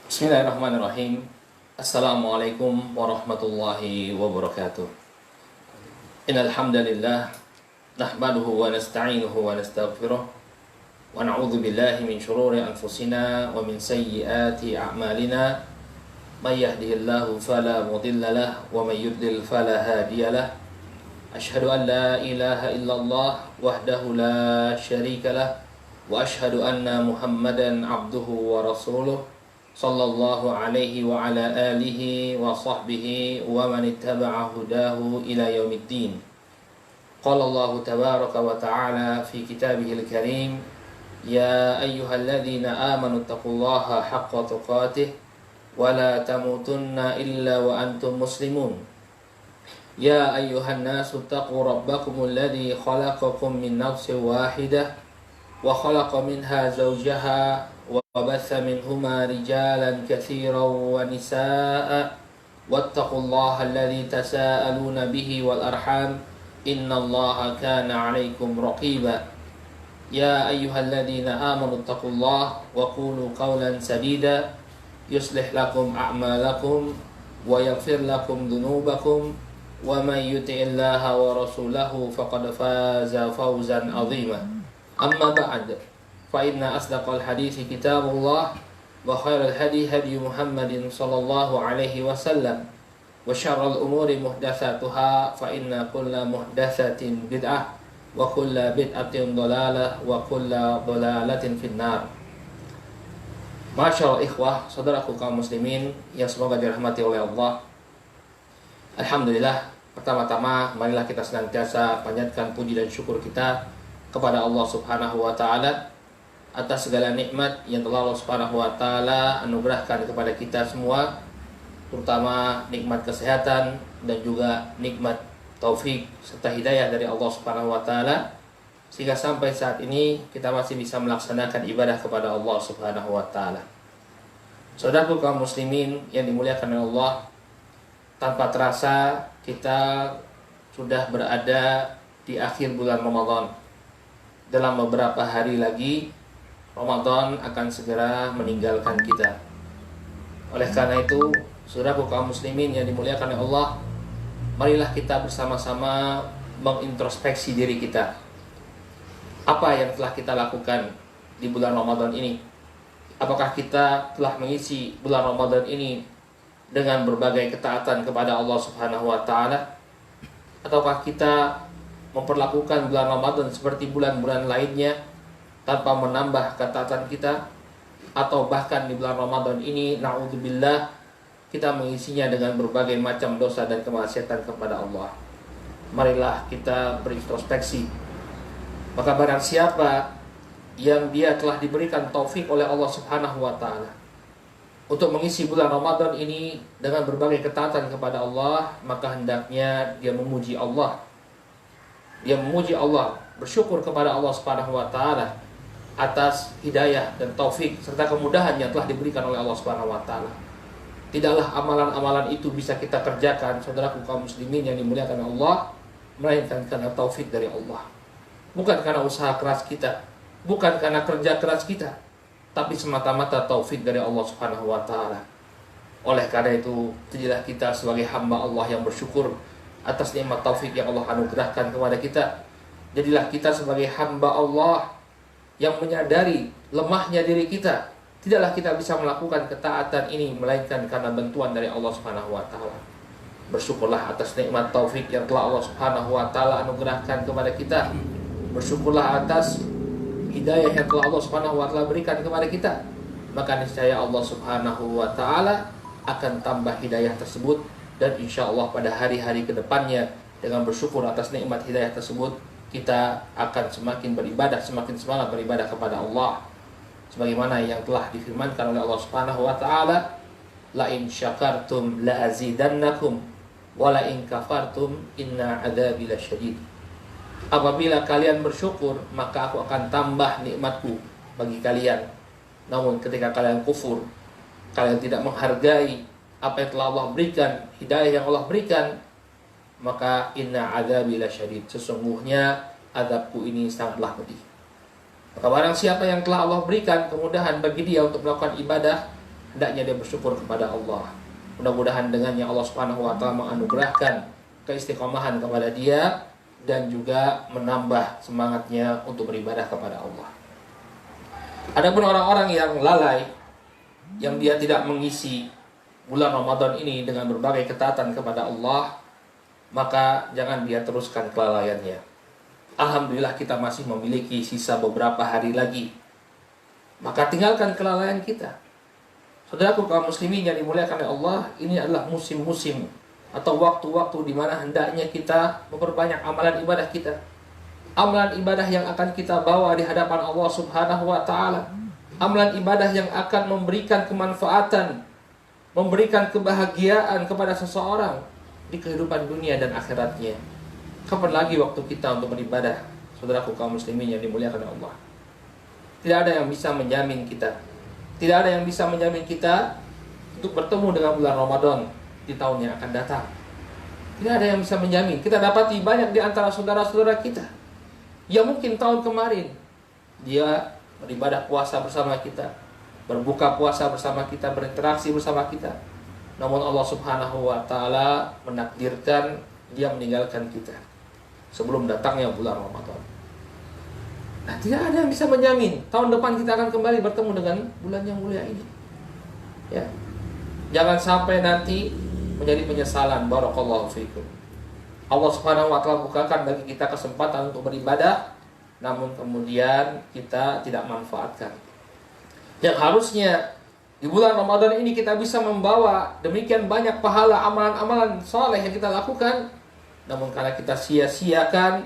Bismillahirrahmanirrahim. Assalamualaikum warahmatullahi wabarakatuh. Innal hamdalillah nahmaduhu wa nasta'inuhu wa nastaghfiruh wa na'udzu billahi min shururi anfusina wa min sayyiati a'malina. May yahdihillahu fala mudilla lahu wa may yudlil fala hadiya lahu. Asyhadu an la ilaha illallah wahdahu la syarika lahu wa asyhadu anna Muhammadan abduhu wa rasuluh sallallahu alaihi wa ala alihi wa sahbihi wa man ittaba'a hudahu ila yaumiddin. Qala Allah tabaraka wa ta'ala fi kitabihil karim, ya ayyuhalladzina amanu taqullaha haqqa tuqatih wa la tamutunna illa wa antum muslimun. Ya ayyuhan nasu taqu rabbakumul ladzi khalaqakum min nafsin wahidah wa khalaqa minha zawjaha وبث منهما رجالا كثيرا ونساء واتقوا الله الذي تساءلون به والأرحام إن الله كان عليكم رقيبا يا أيها الذين آمنوا اتقوا الله وقولوا قولا سديدا يصلح لكم أعمالكم ويغفر لكم ذنوبكم ومن يطع الله ورسوله فقد فاز فوزا عظيما أما بعد فإن أصدق الحديث كتاب الله وخير الهدي هدي محمد صلى الله عليه وسلم وشر الأمور محدثاتها فإن كل محدثة بدعة وكل بدعة ضلالة وكل ضلالة في النار. Masyaallah ikhwah, saudaraku kaum muslimin yang semoga dirahmati oleh Allah. Alhamdulillah, pertama-tama marilah kita senantiasa panjatkan puji dan syukur kita kepada Allah Subhanahu wa taala atas segala nikmat yang telah Allah Subhanahu wa taala anugerahkan kepada kita semua, terutama nikmat kesehatan dan juga nikmat taufik serta hidayah dari Allah Subhanahu wa taala, sehingga sampai saat ini kita masih bisa melaksanakan ibadah kepada Allah Subhanahu wa taala. Saudaraku kaum muslimin yang dimuliakan oleh Allah, tanpa terasa kita sudah berada di akhir bulan Ramadan. Dalam beberapa hari lagi Ramadan akan segera meninggalkan kita. Oleh karena itu, saudaraku kaum muslimin yang dimuliakan oleh Allah, marilah kita bersama-sama mengintrospeksi diri kita. Apa yang telah kita lakukan di bulan Ramadan ini? Apakah kita telah mengisi bulan Ramadan ini dengan berbagai ketaatan kepada Allah Subhanahu wa taala? Ataukah kita memperlakukan bulan Ramadan seperti bulan-bulan lainnya, tanpa menambah ketaatan kita, atau bahkan di bulan Ramadan ini na'udzubillah kita mengisinya dengan berbagai macam dosa dan kemaksiatan kepada Allah. Marilah kita berintrospeksi. Maka barang siapa yang dia telah diberikan taufik oleh Allah Subhanahu wa taala untuk mengisi bulan Ramadan ini dengan berbagai ketaatan kepada Allah, maka hendaknya dia memuji Allah. Dia memuji Allah, bersyukur kepada Allah Subhanahu wa taala atas hidayah dan taufik serta kemudahan yang telah diberikan oleh Allah Subhanahu wa taala. Tidaklah amalan-amalan itu bisa kita kerjakan, saudaraku kaum muslimin yang dimuliakan Allah, melainkan karena taufik dari Allah. Bukan karena usaha keras kita, bukan karena kerja keras kita, tapi semata-mata taufik dari Allah Subhanahu wa taala. Oleh karena itu, jadilah kita sebagai hamba Allah yang bersyukur atas nikmat taufik yang Allah anugerahkan kepada kita. Jadilah kita sebagai hamba Allah yang menyadari lemahnya diri kita. Tidaklah kita bisa melakukan ketaatan ini melainkan karena bantuan dari Allah Subhanahu wa taala. Bersyukurlah atas nikmat taufik yang telah Allah Subhanahu wa taala anugerahkan kepada kita. Bersyukurlah atas hidayah yang telah Allah Subhanahu wa taala berikan kepada kita. Maka niscaya Allah Subhanahu wa taala akan tambah hidayah tersebut, dan insyaallah pada hari-hari kedepannya dengan bersyukur atas nikmat hidayah tersebut, kita akan semakin beribadah, semakin semangat beribadah kepada Allah. Sebagaimana yang telah difirmankan oleh Allah Subhanahu wa taala, la in syakartum la azidannakum wa la in kafartum inna adzabi lasyadid. Apabila kalian bersyukur, maka aku akan tambah nikmatku bagi kalian. Namun ketika kalian kufur, kalian tidak menghargai apa yang telah Allah berikan, hidayah yang Allah berikan, maka inna adzabi lasyadid, sesungguhnya azabku ini sangatlah pedih. Maka barang siapa yang telah Allah berikan kemudahan bagi dia untuk melakukan ibadah, hendaknya dia bersyukur kepada Allah. Mudah-mudahan dengannya Allah Subhanahu wa taala menganugerahkan keistiqomahan kepada dia dan juga menambah semangatnya untuk beribadah kepada Allah. Adapun orang-orang yang lalai, yang dia tidak mengisi bulan Ramadan ini dengan berbagai ketaatan kepada Allah, maka jangan dia teruskan kelalaiannya. Alhamdulillah kita masih memiliki sisa beberapa hari lagi. Maka tinggalkan kelalaian kita. Saudaraku kaum muslimin yang dimuliakan oleh Allah, ini adalah musim-musim atau waktu-waktu di mana hendaknya kita memperbanyak amalan ibadah kita. Amalan ibadah yang akan kita bawa di hadapan Allah Subhanahu wa taala. Amalan ibadah yang akan memberikan kemanfaatan, memberikan kebahagiaan kepada seseorang di kehidupan dunia dan akhiratnya. Kapan lagi waktu kita untuk beribadah? Saudaraku kaum muslimin yang dimuliakan oleh Allah. Tidak ada yang bisa menjamin kita. Tidak ada yang bisa menjamin kita untuk bertemu dengan bulan Ramadan di tahun yang akan datang. Tidak ada yang bisa menjamin. Kita dapati banyak di antara saudara-saudara kita yang mungkin tahun kemarin dia beribadah puasa bersama kita, berbuka puasa bersama kita, berinteraksi bersama kita. Namun Allah Subhanahu wa taala menakdirkan dia meninggalkan kita sebelum datangnya bulan Ramadan. Nah, tidak ada yang bisa menjamin tahun depan kita akan kembali bertemu dengan bulan yang mulia ini. Ya. Jangan sampai nanti menjadi penyesalan. Barakallahu fiikum. Allah Subhanahu wa taala bukakan bagi kita kesempatan untuk beribadah, namun kemudian kita tidak manfaatkan. Yang harusnya di bulan Ramadan ini kita bisa membawa demikian banyak pahala amalan-amalan saleh yang kita lakukan, namun karena kita sia-siakan,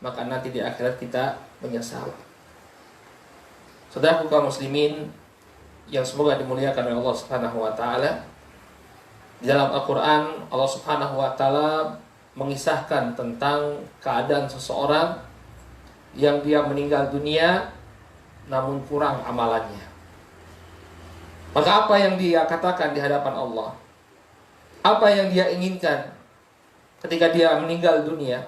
maka nanti di akhirat kita menyesal. Saudaraku kaum muslimin yang semoga dimuliakan oleh Allah Subhanahu wa taala, di dalam Al-Qur'an Allah Subhanahu wa taala mengisahkan tentang keadaan seseorang yang dia meninggal dunia namun kurang amalannya. Maka apa yang dia katakan di hadapan Allah? Apa yang dia inginkan ketika dia meninggal dunia?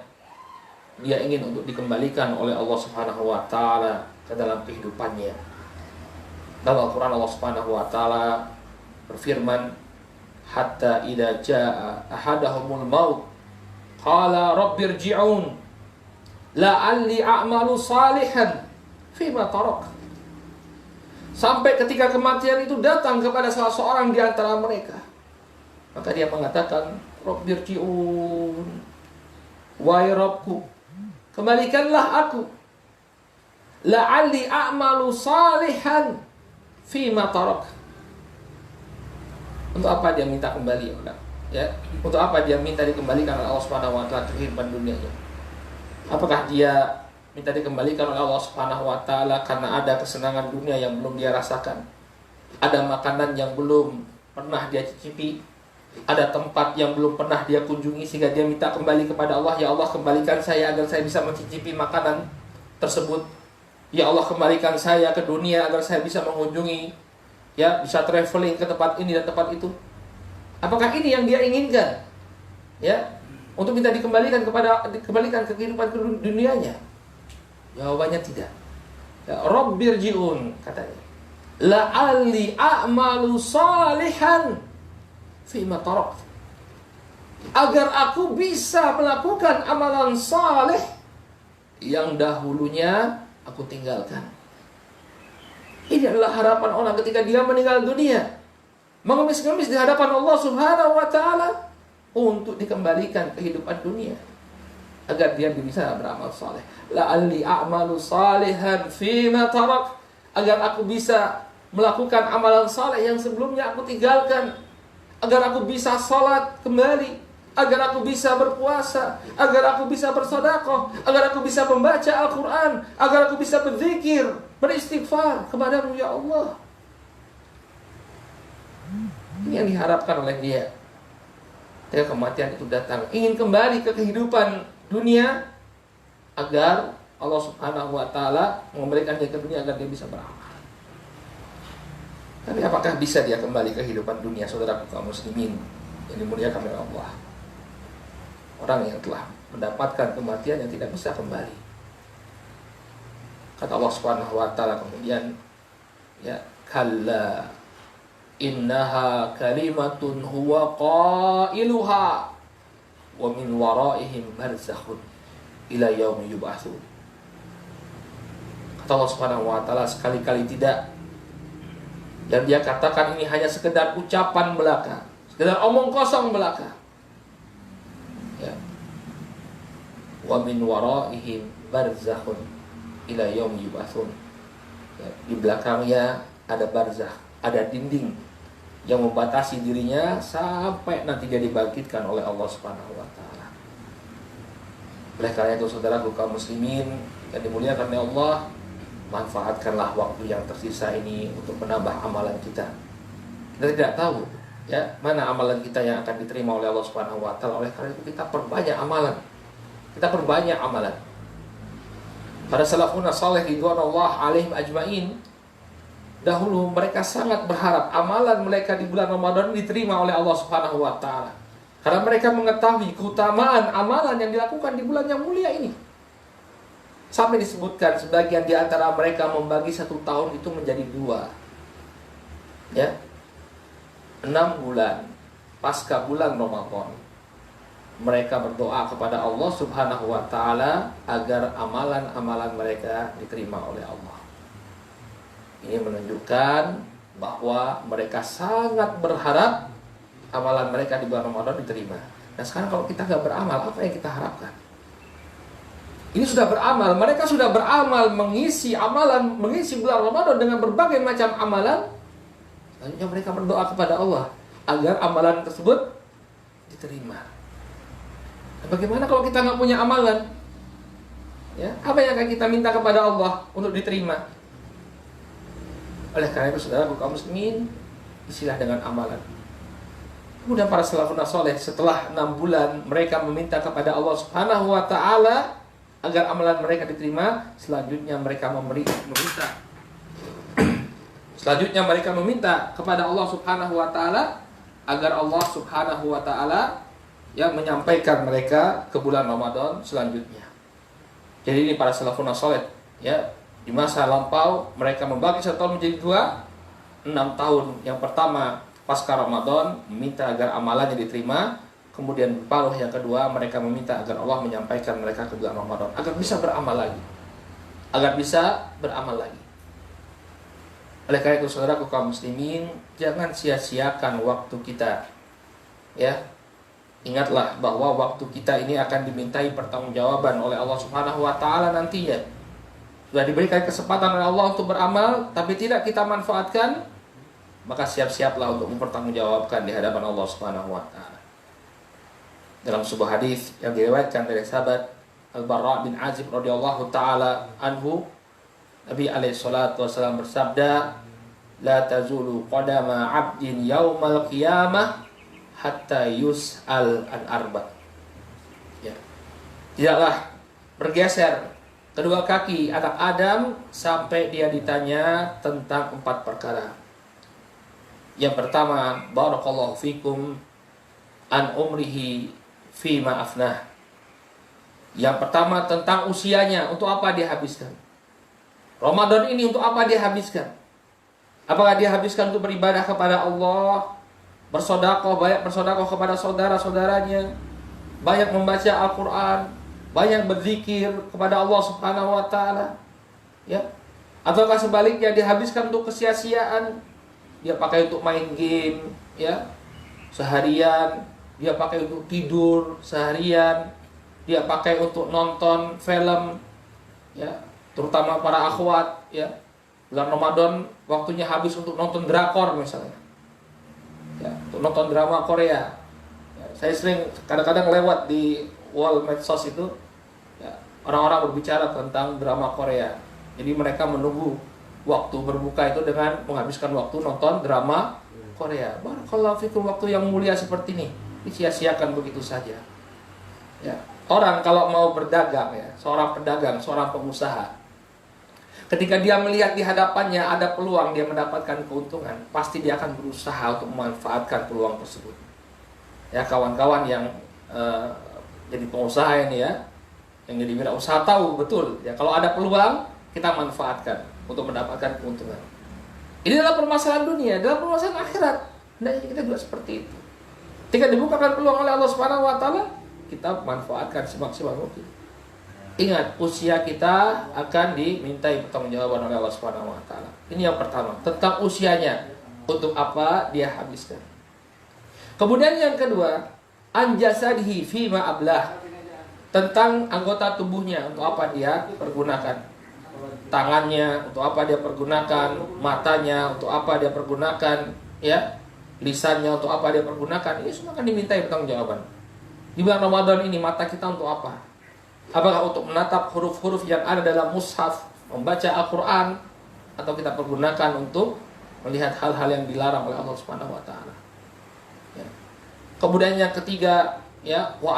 Dia ingin untuk dikembalikan oleh Allah Subhanahu wa taala ke dalam kehidupannya. Dalam Al-Qur'an Allah Subhanahu wa taala berfirman, "Hatta idza jaa ahadahumul maut qala rabbirji'un la'alli a'malu salihan fima tarak." Sampai ketika kematian itu datang kepada salah seorang di antara mereka, maka dia mengatakan, "Rabbirji'un, wahai Rabbku, kembalikanlah aku, la'alli a'malu salihan fima tarak." Untuk apa dia minta kembali, ya? Untuk apa dia minta dikembalikan oleh Allah Subhanahu wa taala ke kehidupan dunianya? Apakah dia minta dikembalikan oleh Allah Subhanahu wa taala karena ada kesenangan dunia yang belum dia rasakan? Ada makanan yang belum pernah dia cicipi? Ada tempat yang belum pernah dia kunjungi sehingga dia minta kembali kepada Allah, "Ya Allah, kembalikan saya agar saya bisa mencicipi makanan tersebut. Ya Allah, kembalikan saya ke dunia agar saya bisa mengunjungi, ya, bisa traveling ke tempat ini dan tempat itu." Apakah ini yang dia inginkan? Ya, untuk minta dikembalikan ke kehidupan dunianya? Jawabannya tidak. Ya, Rabbirji'un katanya. La'alli a'malu salihan fima tarak. Agar aku bisa melakukan amalan saleh yang dahulunya aku tinggalkan. Ini adalah harapan orang ketika dia meninggal dunia, mengemis-ngemis di hadapan Allah Subhanahu wa taala untuk dikembalikan kehidupan dunia agar dia bisa beramal saleh. La'alli a'malu salihan fima tarak, agar aku bisa melakukan amalan saleh yang sebelumnya aku tinggalkan, agar aku bisa salat kembali, agar aku bisa berpuasa, agar aku bisa bersedekah, agar aku bisa membaca Al-Qur'an, agar aku bisa berzikir, beristighfar kepadamu ya Allah. Ini yang diharapkan oleh dia. Ketika kematian itu datang, ingin kembali ke kehidupan dunia agar Allah Subhanahu wa taala memberikan dia ke dunia agar dia bisa beramal. Tapi apakah bisa dia kembali ke kehidupan dunia, saudaraku kaum muslimin yang dimuliakan oleh Allah? Orang yang telah mendapatkan kematian yang tidak bisa kembali. Kata Allah Subhanahu wa taala kemudian, ya, kalla innaha kalimatun huwa qailuha wa min waraihim barzakhun ila yaumi yub'atsun. Kata Allah Subhanahu wa taala, sekali-kali tidak yang dia katakan ini hanya sekedar ucapan belaka, sekedar omong kosong belaka. Ya. Wa min waraihim barzakhun ila yaumi yub'atsun. Ya, di belakangnya ada barzakh, ada dinding yang membatasi dirinya sampai nanti dia dibangkitkan oleh Allah Subhanahu wa taala. Oleh karena itu saudara kaum muslimin yang dimuliakan oleh Allah, manfaatkanlah waktu yang tersisa ini untuk menambah amalan kita. Kita tidak tahu ya mana amalan kita yang akan diterima oleh Allah Subhanahu wa taala. Oleh karena itu kita perbanyak amalan. Kita perbanyak amalan. Para salafun saleh ridwanullah alaihim ajmain, dahulu mereka sangat berharap amalan mereka di bulan Ramadan diterima oleh Allah Subhanahu wa taala. Karena mereka mengetahui keutamaan amalan yang dilakukan di bulan yang mulia ini. Sampai disebutkan sebagian di antara mereka membagi 1 tahun itu menjadi 2. Ya. 6 bulan pasca bulan Ramadan, mereka berdoa kepada Allah Subhanahu wa taala agar amalan-amalan mereka diterima oleh Allah. Ini menunjukkan bahwa mereka sangat berharap amalan mereka di bulan Ramadan diterima. Nah sekarang kalau kita nggak beramal, apa yang kita harapkan? Ini sudah beramal, mereka sudah beramal mengisi amalan, mengisi bulan Ramadan dengan berbagai macam amalan. Selanjutnya mereka berdoa kepada Allah agar amalan tersebut diterima. Nah, bagaimana kalau kita nggak punya amalan? Ya, apa yang akan kita minta kepada Allah untuk diterima? Oleh karena itu saudara kaum muslimin, isilah dengan amalan. Kemudian para salafun saleh setelah 6 bulan mereka meminta kepada Allah Subhanahu wa taala agar amalan mereka diterima, selanjutnya mereka meminta selanjutnya mereka meminta kepada Allah Subhanahu wa taala agar Allah Subhanahu wa taala yang menyampaikan mereka ke bulan Ramadan selanjutnya. Jadi ini para salafun saleh ya, di masa lampau mereka membagi 1 tahun menjadi 2. 6 tahun yang pertama pasca Ramadan meminta agar amalannya diterima, kemudian paruh yang kedua mereka meminta agar Allah menyampaikan mereka ke bulan Ramadan agar bisa beramal lagi. Oleh karena itu saudaraku kaum muslimin, jangan sia-siakan waktu kita. Ya. Ingatlah bahwa waktu kita ini akan dimintai pertanggungjawaban oleh Allah Subhanahu wa taala nantinya. Sudah diberikan kesempatan oleh Allah untuk beramal, tapi tidak kita manfaatkan, maka siap-siaplah untuk mempertanggungjawabkan di hadapan Allah Subhanahu wa taala. Dalam sebuah hadis yang diriwayatkan dari sahabat Al-Bara' bin Azib radhiyallahu taala anhu, Nabi alaihi salatu wasallam bersabda, "La tazulu qadama 'abdin yaumal qiyamah hatta yus'al an arba." Ya. Tidaklah bergeser kedua kaki anak Adam sampai dia ditanya tentang 4 perkara. Yang pertama, barakallahu fikum an umrihi fima afnah. Yang pertama tentang usianya, untuk apa dia habiskan? Ramadan ini untuk apa dia habiskan? Apakah dia habiskan untuk beribadah kepada Allah, bersedekah, banyak bersedekah kepada saudara-saudaranya, banyak membaca Al-Qur'an, banyak berzikir kepada Allah Subhanahu wa taala? Ya. Ataukah sebaliknya dia habiskan untuk kesia-siaan? Dia pakai untuk main game, ya, seharian. Dia pakai untuk tidur seharian. Dia pakai untuk nonton film, ya, terutama para akhwat, ya. Bulan Ramadan waktunya habis untuk nonton drakor misalnya, ya, untuk nonton drama Korea. Ya, saya sering kadang-kadang lewat di wall medsos itu, ya, orang-orang berbicara tentang drama Korea. Jadi mereka menunggu waktu berbuka itu dengan menghabiskan waktu nonton drama Korea. Barakallahu fikum, waktu yang mulia seperti ini disia-siakan begitu saja. Ya. Orang kalau mau berdagang, ya, seorang pedagang, seorang pengusaha, ketika dia melihat di hadapannya ada peluang dia mendapatkan keuntungan, pasti dia akan berusaha untuk memanfaatkan peluang tersebut. Ya, kawan-kawan yang jadi pengusaha ini, ya, yang jadi wirausaha tahu betul, ya, kalau ada peluang kita manfaatkan untuk mendapatkan keuntungan. Ini adalah permasalahan dunia, dalam permasalahan akhirat. Hendaknya kita juga seperti itu. Ketika dibukakan peluang oleh Allah Subhanahu wa taala, kita manfaatkan semaksimal mungkin. Ingat, usia kita akan dimintai pertanggungjawaban oleh Allah Subhanahu wa taala. Ini yang pertama, tentang usianya. Untuk apa dia habiskan. Kemudian yang kedua, an jasadihi fima ablah. Tentang anggota tubuhnya, untuk apa dia pergunakan. Tangannya, untuk apa dia pergunakan. Matanya, untuk apa dia pergunakan. Ya, lisannya, untuk apa dia pergunakan. Ini semua akan dimintai pertanggungjawaban. Di bulan Ramadan ini mata kita untuk apa? Apakah untuk menatap huruf-huruf yang ada dalam mushaf, membaca Al-Quran, atau kita pergunakan untuk melihat hal-hal yang dilarang oleh Allah Subhanahu wa taala. Ya. Kemudian yang ketiga, ya, wa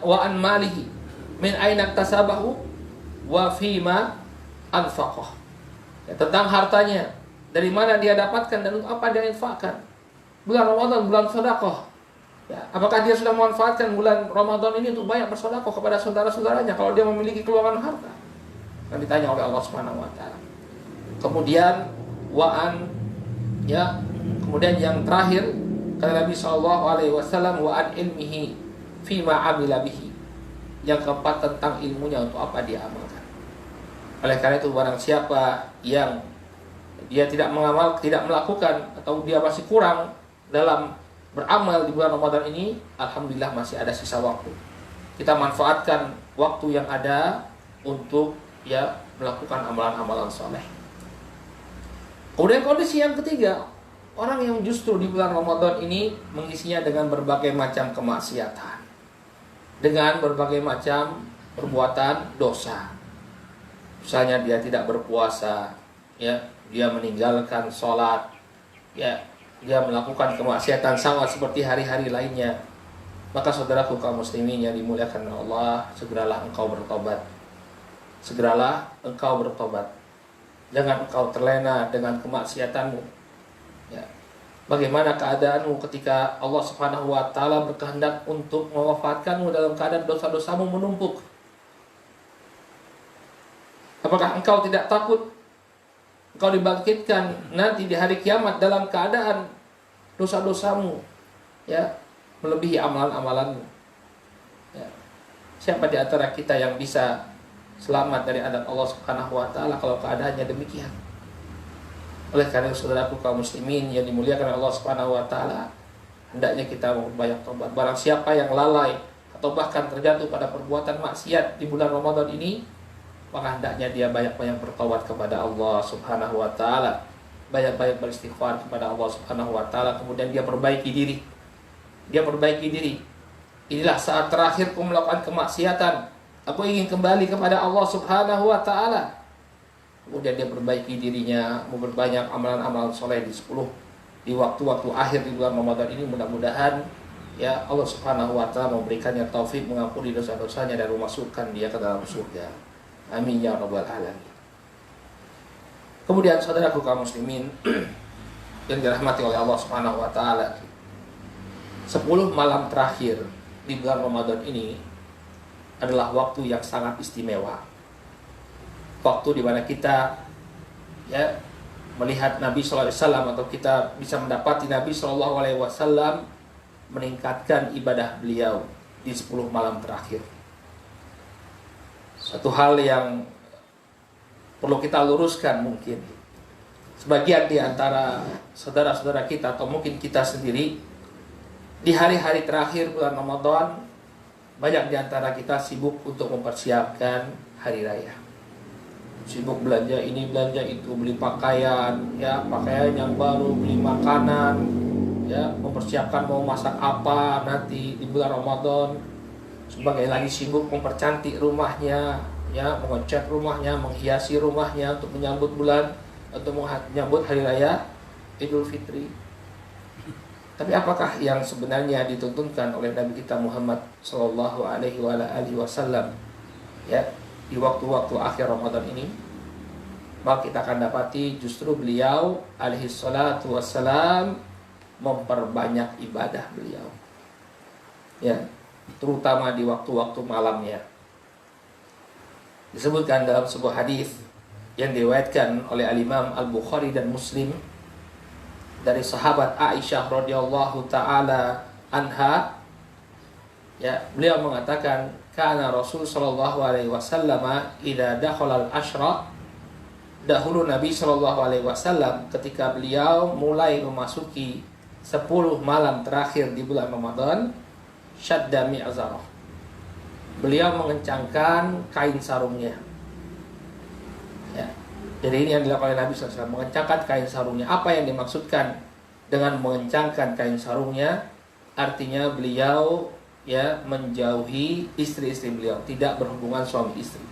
an malihi min aina tasabahu wa fima anfaqah. Ya, tentang hartanya, dari mana dia dapatkan dan untuk apa dia infakkan. Bulan Ramadan, bulan sedekah. Ya, apakah dia sudah memanfaatkan bulan Ramadan ini untuk banyak bersedekah kepada saudara-saudaranya kalau dia memiliki keluangan harta? Akan ditanya oleh Allah Subhanahu wa taala. Kemudian kemudian yang terakhir kata Nabi sallallahu alaihi wasallam wa an ilmihi fima amila bihi. Yang keempat tentang ilmunya untuk apa dia amalkan. Oleh karena itu barang siapa yang dia tidak melakukan atau dia masih kurang dalam beramal di bulan Ramadan ini, alhamdulillah masih ada sisa waktu. Kita manfaatkan waktu yang ada untuk melakukan amalan-amalan soleh. Kemudian kondisi yang ketiga, orang yang justru di bulan Ramadan ini mengisinya dengan berbagai macam kemaksiatan, dengan berbagai macam perbuatan dosa. Misalnya dia tidak berpuasa, dia meninggalkan sholat, dia melakukan kemaksiatan sama seperti hari-hari lainnya. Maka saudaraku kaum muslimin yang dimuliakan Allah, segeralah engkau bertobat. Segeralah engkau bertobat. Jangan engkau terlena dengan kemaksiatanmu. Ya. Bagaimana keadaanmu ketika Allah Subhanahu wa taala berkehendak untuk mewafatkanmu dalam keadaan dosa-dosamu menumpuk? Apakah engkau tidak takut engkau dibangkitkan nanti di hari kiamat dalam keadaan dosa-dosamu melebihi amalan-amalanmu? Ya. Siapa di antara kita yang bisa selamat dari adab Allah Subhanahu wa taala kalau keadaannya demikian? Oleh karena itu saudaraku kaum muslimin yang dimuliakan Allah Subhanahu wa taala, hendaknya kita banyak tobat. Barang siapa yang lalai atau bahkan terjatuh pada perbuatan maksiat di bulan Ramadan ini, maka hendaknya dia banyak-banyak bertobat kepada Allah Subhanahu wa taala, banyak-banyak beristighfar kepada Allah Subhanahu wa taala, kemudian dia perbaiki diri. Dia perbaiki diri. Inilah saat terakhirku melakukan kemaksiatan. Aku ingin kembali kepada Allah Subhanahu wa taala. Kemudian dia perbaiki dirinya, memperbanyak amalan-amalan soleh di waktu-waktu akhir di bulan Ramadan ini. Mudah-mudahan Allah Subhanahu wa taala memberikannya taufik mengampuni dosa-dosanya dan memasukkan dia ke dalam surga. Amin ya rabbal alamin. Kemudian saudaraku kaum muslimin yang dirahmati oleh Allah Subhanahu wa taala, 10 malam terakhir di bulan Ramadan ini adalah waktu yang sangat istimewa. Waktu di mana kita melihat Nabi sallallahu alaihi wasallam, atau kita bisa mendapati Nabi sallallahu alaihi wasallam meningkatkan ibadah beliau di 10 malam terakhir. Satu hal yang perlu kita luruskan, mungkin sebagian di antara saudara-saudara kita atau mungkin kita sendiri di hari-hari terakhir bulan Ramadan, banyak di antara kita sibuk untuk mempersiapkan hari raya. Sibuk belanja ini, belanja itu, beli pakaian, pakaian yang baru, beli makanan, mempersiapkan mau masak apa nanti di bulan Ramadan. Sebagai lagi sibuk mempercantik rumahnya, mengecat rumahnya, menghiasi rumahnya untuk menyambut menyambut hari raya Idul Fitri. Tapi apakah yang sebenarnya dituntunkan oleh Nabi kita Muhammad sallallahu alaihi wasallam di waktu-waktu akhir Ramadan ini? Maka kita akan dapati justru beliau alaihi salatu wassalam memperbanyak ibadah beliau, terutama di waktu-waktu malamnya. Disebutkan dalam sebuah hadis yang diriwayatkan oleh Al-Imam Al-Bukhari dan Muslim dari sahabat Aisyah radhiyallahu taala anha, ya, beliau mengatakan kana Rasul sallallahu alaihi wasallam idza dakhala al-ashra, dahulu Nabi sallallahu alaihi wasallam ketika beliau mulai memasuki 10 malam terakhir di bulan Ramadan, syadda mi'zarah, beliau mengencangkan kain sarungnya. Ya. Jadi ini yang dilakukan oleh Nabi SAW, mengencangkan kain sarungnya. Apa yang dimaksudkan dengan mengencangkan kain sarungnya? Artinya beliau, ya, menjauhi istri-istri beliau, tidak berhubungan suami istri.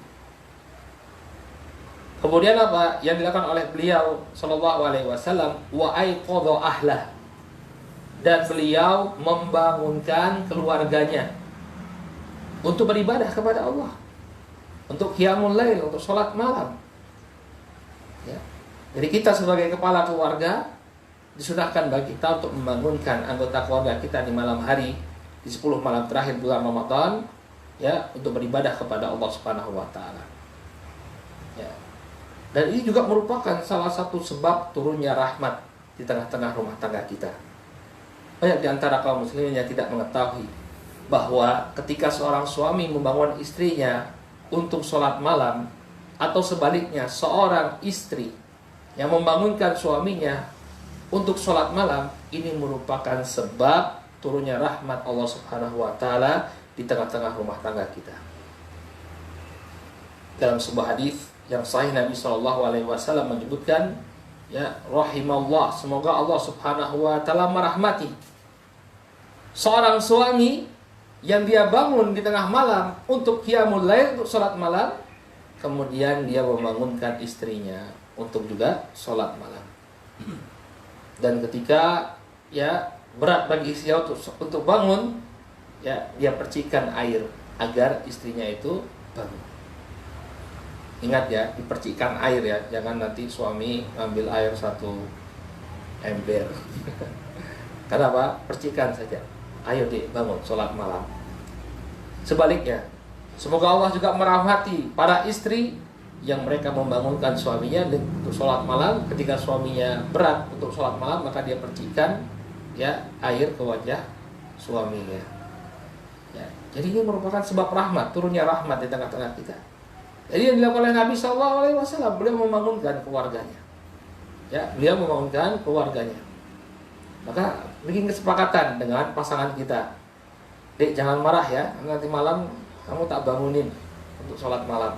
Kemudian apa yang dilakukan oleh beliau sallallahu alaihi wasallam? Wa aiqadha ahlah, dan beliau membangunkan keluarganya untuk beribadah kepada Allah, untuk qiyamul lail, untuk sholat malam. Ya. Jadi kita sebagai kepala keluarga disunahkan bagi kita untuk membangunkan anggota keluarga kita di malam hari, di 10 malam terakhir bulan Ramadan, ya, untuk beribadah kepada Allah Subhanahu wa taala. Ya. Dan ini juga merupakan salah satu sebab turunnya rahmat di tengah-tengah rumah tangga kita. Banyak di antara kaum muslimin yang tidak mengetahui bahwa ketika seorang suami membangun istrinya untuk sholat malam, atau sebaliknya seorang istri yang membangunkan suaminya untuk sholat malam, ini merupakan sebab turunnya rahmat Allah Subhanahu wa taala di tengah-tengah rumah tangga kita. Dalam sebuah hadis yang sahih, Nabi sallallahu alaihi wasallam menyebutkan, ya, rahimallah, semoga Allah Subhanahu wa taala merahmati seorang suami yang dia bangun di tengah malam untuk qiyamul lail, untuk sholat malam, kemudian dia membangunkan istrinya untuk juga sholat malam. Dan ketika, ya, berat bagi istrinya untuk bangun, ya, dia percikan air agar istrinya itu bangun. Ingat ya, dipercikan air ya, jangan nanti suami ngambil air 1 ember. Kenapa? Percikan saja. Ayo dek, bangun sholat malam. Sebaliknya, semoga Allah juga merahmati para istri yang mereka membangunkan suaminya untuk sholat malam. Ketika suaminya berat untuk sholat malam, maka dia percikan, ya, air ke wajah suaminya. Ya, jadi ini merupakan sebab rahmat, turunnya rahmat di tengah-tengah kita. Jadi yang dilakukan oleh Nabi SAW, beliau membangunkan keluarganya. Ya, beliau membangunkan keluarganya. Maka bikin kesepakatan dengan pasangan kita. Dek, jangan marah ya, nanti malam kamu tak bangunin untuk sholat malam.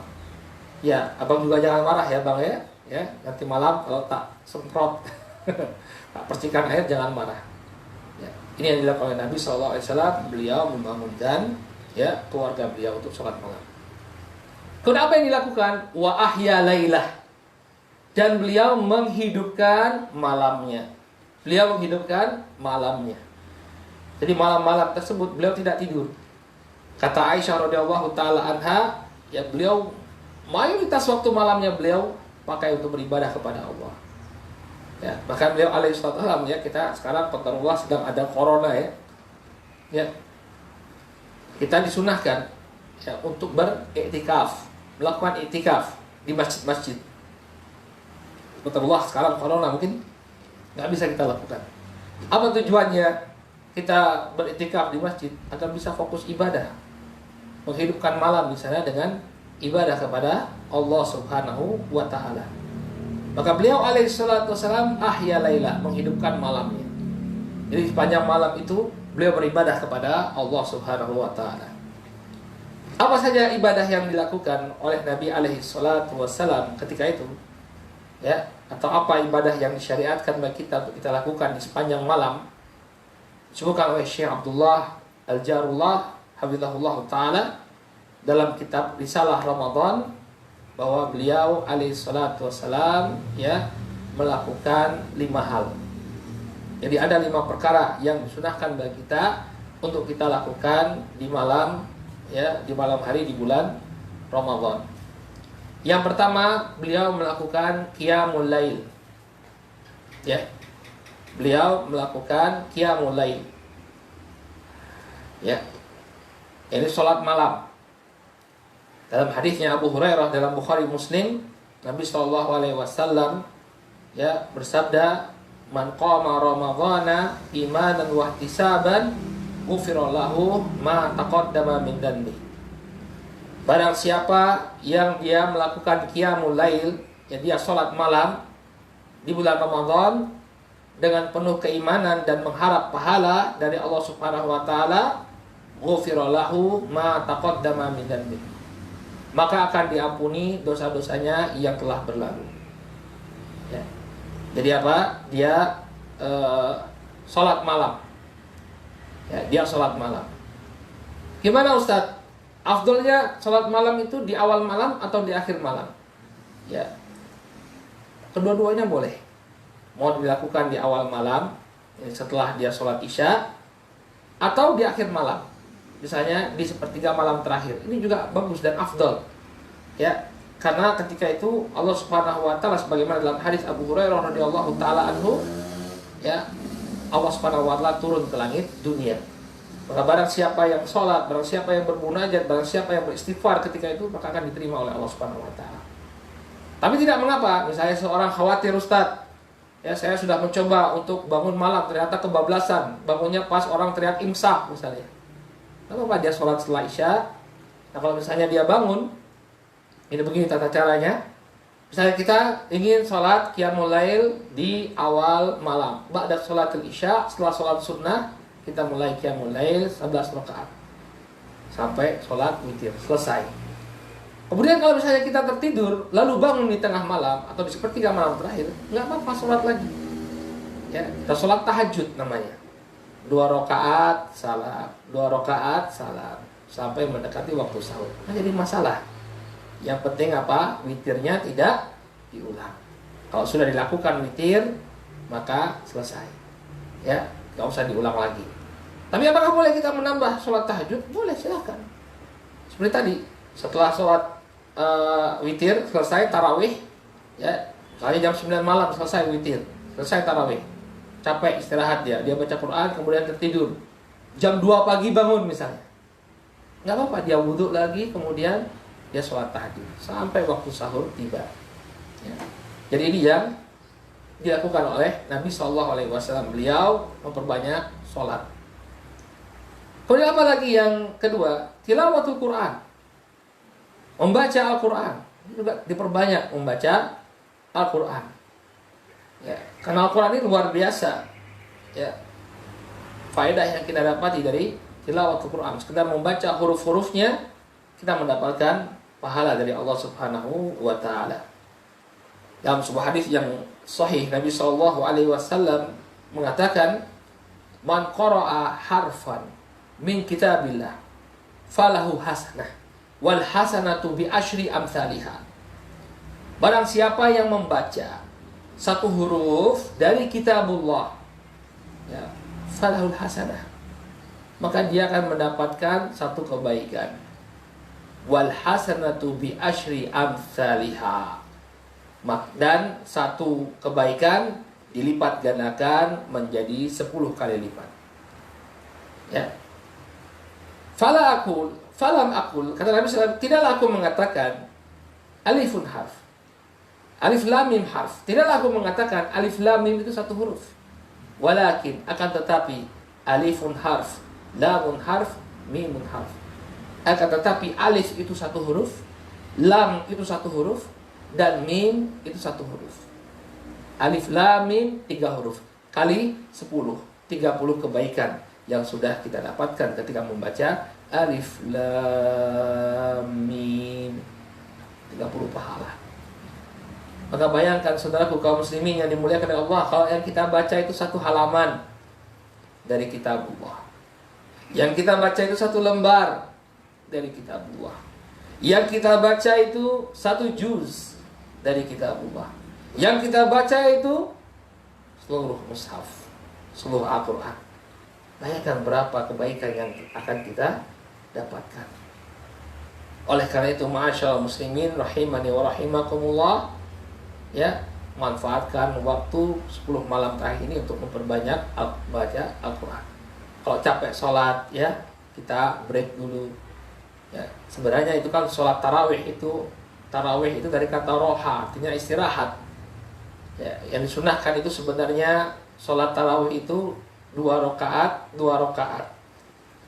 Ya, abang juga jangan marah ya bang ya. Ya, nanti malam kalau tak semprot, tak percikan air, jangan marah. Ya, ini yang dilakukan oleh Nabi SAW. Beliau membangunkan, ya, keluarga beliau untuk sholat malam. Kemudian apa yang dilakukan? Wa ahya lailah, dan beliau menghidupkan malamnya. Beliau menghidupkan malamnya. Jadi malam-malam tersebut beliau tidak tidur. Kata Aisyah radhiyallahu taala anha, ya, beliau mayoritas waktu malamnya beliau pakai untuk beribadah kepada Allah. Ya, bahkan beliau alaihi wasallam, ya, kita sekarang qadarullah sedang ada corona ya. Ya. Kita disunahkan, ya, untuk beriktikaf, melakukan iktikaf di masjid-masjid. Qadarullah sekarang corona mungkin nggak bisa kita lakukan. Apa tujuannya kita beriktikaf di masjid? Agar bisa fokus ibadah, menghidupkan malam di sana dengan ibadah kepada Allah Subhanahu wa taala. Maka beliau alaihi salatu wasalam ahya laila, menghidupkan malamnya. Jadi sepanjang malam itu beliau beribadah kepada Allah Subhanahu wa taala. Apa saja ibadah yang dilakukan oleh Nabi alaihi salatu wasalam ketika itu? Ya, atau apa ibadah yang disyariatkan bagi kita untuk kita lakukan di sepanjang malam? Disebutkan oleh Syekh Abdullah Al-Jarullah hafizahullah taala dalam kitab Risalah Ramadan, bahwa beliau alaihi salatu wassalam, ya, melakukan 5 hal. Jadi ada 5 perkara yang disunahkan bagi kita untuk kita lakukan di malam, ya, di malam hari di bulan Ramadan. Yang pertama, beliau melakukan qiyamul lail. Ya. Beliau melakukan qiyamul lail. Ya. Ini salat malam. Dalam hadisnya Abu Hurairah dalam Bukhari Muslim, Nabi SAW, ya, bersabda, man qama ramadhana imanan wa ihtisaban ghufira lahu ma taqaddama min dhanbi. Barang siapa yang dia melakukan qiyamul lail, ya dia salat malam di bulan Ramadan dengan penuh keimanan dan mengharap pahala dari Allah Subhanahu wa taala, ghufira lahu ma taqaddama min dhanbi. Maka akan diampuni dosa-dosanya yang telah berlalu. Ya. Jadi apa? Dia salat malam. Ya, dia salat malam. Gimana Ustadz? Afdolnya salat malam itu di awal malam atau di akhir malam? Ya, kedua-duanya boleh. Mau dilakukan di awal malam, ya, setelah dia sholat isya, atau di akhir malam, misalnya di sepertiga malam terakhir. Ini juga bagus dan afdol. Ya, karena ketika itu Allah Subhanahu wa taala sebagaimana dalam hadis Abu Hurairah radhiyallahu taala anhu, ya, Allah Subhanahu wa taala turun ke langit dunia. Maka barang siapa yang sholat, barang siapa yang bermunajat, barang siapa yang beristighfar ketika itu, maka akan diterima oleh Allah Subhanahu wa taala. Tapi tidak mengapa, misalnya seorang khawatir, Ustadz, ya saya sudah mencoba untuk bangun malam, ternyata kebablasan, bangunnya pas orang teriak imsak misalnya. Lalu apa dia sholat setelah isya? Nah kalau misalnya dia bangun, ini begini tata caranya. Misalnya kita ingin sholat qiyamul lail di awal malam, ba'da sholatul isya, setelah sholat sunnah, kita mulai qiyamul lail 11 rakaat sampai sholat witir selesai. Kemudian kalau misalnya kita tertidur lalu bangun di tengah malam atau di sepertiga malam terakhir, nggak apa-apa sholat lagi. Ya, kita sholat tahajud namanya. 2 rakaat salam, 2 rakaat salam sampai mendekati waktu sahur. Nah, jadi masalah. Yang penting apa? Witirnya tidak diulang. Kalau sudah dilakukan witir, maka selesai. Ya, nggak usah diulang lagi. Tapi apakah boleh kita menambah sholat tahajud? Boleh, silakan. Seperti tadi, setelah sholat witir, selesai tarawih, ya, misalnya jam 9 malam selesai witir, selesai tarawih, capek istirahat dia baca Quran, kemudian tertidur. Jam 2 pagi bangun misalnya, nggak apa-apa, dia wudhu lagi, kemudian dia sholat tahajud sampai waktu sahur tiba. Ya. Jadi ini yang dilakukan oleh Nabi SAW. Beliau memperbanyak sholat. Kemudian apa lagi yang kedua? Tilawatul Quran. Membaca Al-Quran. Ini juga diperbanyak membaca Al-Quran. Ya, karena Al-Quran ini luar biasa. Ya. Faedah yang kita dapati dari tilawatul Quran. Sekedar membaca huruf-hurufnya, kita mendapatkan pahala dari Allah Subhanahu wa taala. Dalam sebuah hadis yang sahih, Nabi SAW mengatakan, "Man qara'a harfan min kitabillah falahu hasanah wal hasanatu bi asyri amsalihha." Barang siapa yang membaca satu huruf dari kitabullah, ya, falahul hasanah, maka dia akan mendapatkan satu kebaikan. Wal hasanatu bi asyri amsalihha, dan satu kebaikan dilipat gandakan menjadi 10 kali lipat. Ya. Falam akul, kata Nabi SAW, tidaklah aku mengatakan alifun harf, alif lam mim harf. Tidaklah aku mengatakan alif lam mim itu satu huruf. Walakin, akan tetapi, alifun harf, lamun harf, mimun harf. Akan tetapi alif itu satu huruf, lam itu satu huruf, dan mim itu satu huruf. Alif lam mim 3 huruf kali 10, 30 kebaikan yang sudah kita dapatkan ketika membaca alif lam mim, 30 pahala. Maka bayangkan saudaraku kaum muslimin yang dimuliakan oleh Allah, kalau yang kita baca itu satu halaman dari kitabullah, yang kita baca itu satu lembar dari kitabullah, yang kita baca itu satu juz dari kitabullah, yang kita baca itu seluruh mushaf, seluruh Al-Quran. Bayangkan berapa kebaikan yang akan kita dapatkan. Oleh karena itu, ma'asyarul muslimin rahimani wa rahimakumullah, ya, manfaatkan waktu 10 malam terakhir ini untuk memperbanyak baca Al-Quran. Kalau capek sholat, ya, kita break dulu. Ya, sebenarnya itu kan sholat tarawih itu dari kata roha, artinya istirahat. Ya, yang disunahkan itu sebenarnya sholat tarawih itu 2 rakaat.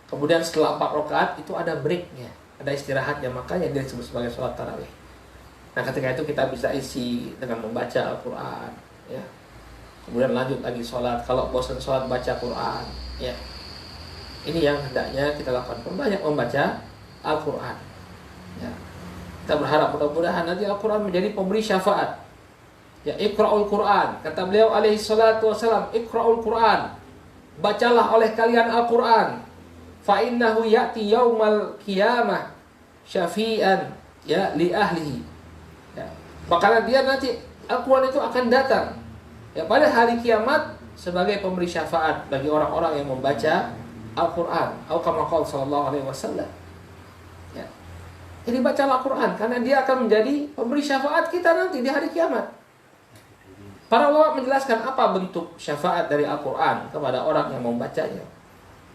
Kemudian setelah 4 rakaat itu ada breaknya, ada istirahatnya, makanya dia disebut sebagai sholat tarawih. Nah ketika itu kita bisa isi dengan membaca Al-Quran, ya. Kemudian lanjut lagi sholat. Kalau bosan sholat, baca Quran, ya. Ini yang hendaknya kita lakukan, perbanyak membaca Al-Quran, ya. Kita berharap mudah-mudahan nanti Al-Quran menjadi pemberi syafaat. Ya, Iqra'ul Quran. Kata beliau alaihi salatu wassalam, Iqra'ul Quran. Bacalah oleh kalian Al-Quran. Fa innahu ya'ti yaumal qiyamah syafi'an, ya, li ahlihi. Ya. Maka dia nanti Al-Quran itu akan datang, ya, pada hari kiamat sebagai pemberi syafaat bagi orang-orang yang membaca Al-Quran. Atau kama qala sallallahu alaihi wasallam. Ya. Jadi bacalah Al-Quran karena dia akan menjadi pemberi syafaat kita nanti di hari kiamat. Para ulama menjelaskan apa bentuk syafaat dari Al-Quran kepada orang yang membacanya.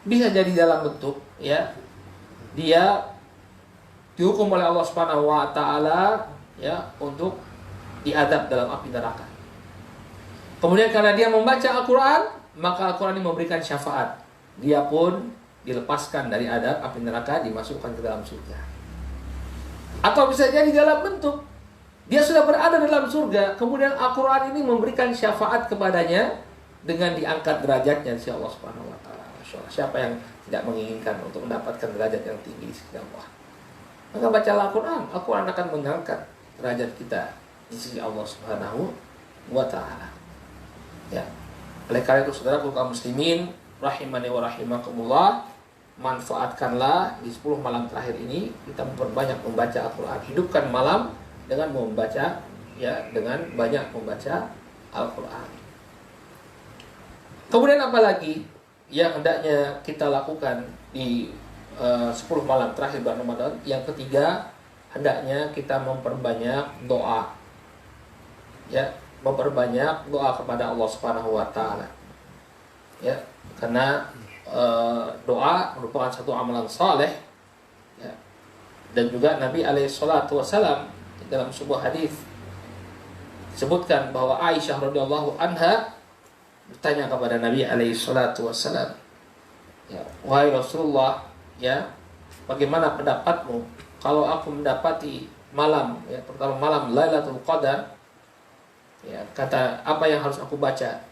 Bisa jadi dalam bentuk, ya, dia dihukum oleh Allah Subhanahu wa taala, ya, untuk diadab dalam api neraka. Kemudian karena dia membaca Al-Quran, maka Al-Quran ini memberikan syafaat. Dia pun dilepaskan dari adab api neraka, dimasukkan ke dalam surga. Atau bisa jadi dalam bentuk dia sudah berada dalam surga, kemudian Al-Quran ini memberikan syafaat kepadanya dengan diangkat derajatnya di sisi Allah Subhanahu wa taala. Masyaallah, siapa yang tidak menginginkan untuk mendapatkan derajat yang tinggi di sisi Allah? Maka bacalah Al-Quran, Al-Quran akan mengangkat derajat kita di sisi Allah Subhanahu wa taala. Ya. Oleh karena itu saudaraku kaum muslimin rahimani wa rahimakumullah, manfaatkanlah di 10 malam terakhir ini kita memperbanyak membaca Al-Quran. Hidupkan malam dengan membaca, ya, dengan banyak membaca Al-Quran. Kemudian apa lagi yang hendaknya kita lakukan di 10 malam terakhir bulan Ramadan? Yang ketiga, hendaknya kita memperbanyak doa, ya, memperbanyak doa kepada Allah Subhanahu wa taala. Ya, karena doa merupakan satu amalan saleh, ya. Dan juga Nabi alaihi salatu wasallam dalam sebuah hadis disebutkan bahwa Aisyah radhiyallahu anha bertanya kepada Nabi alaihi salatu wasallam, ya, wahai Rasulullah, ya, bagaimana pendapatmu kalau aku mendapati malam, ya, pertama malam Lailatul Qadar, ya, kata apa yang harus aku baca?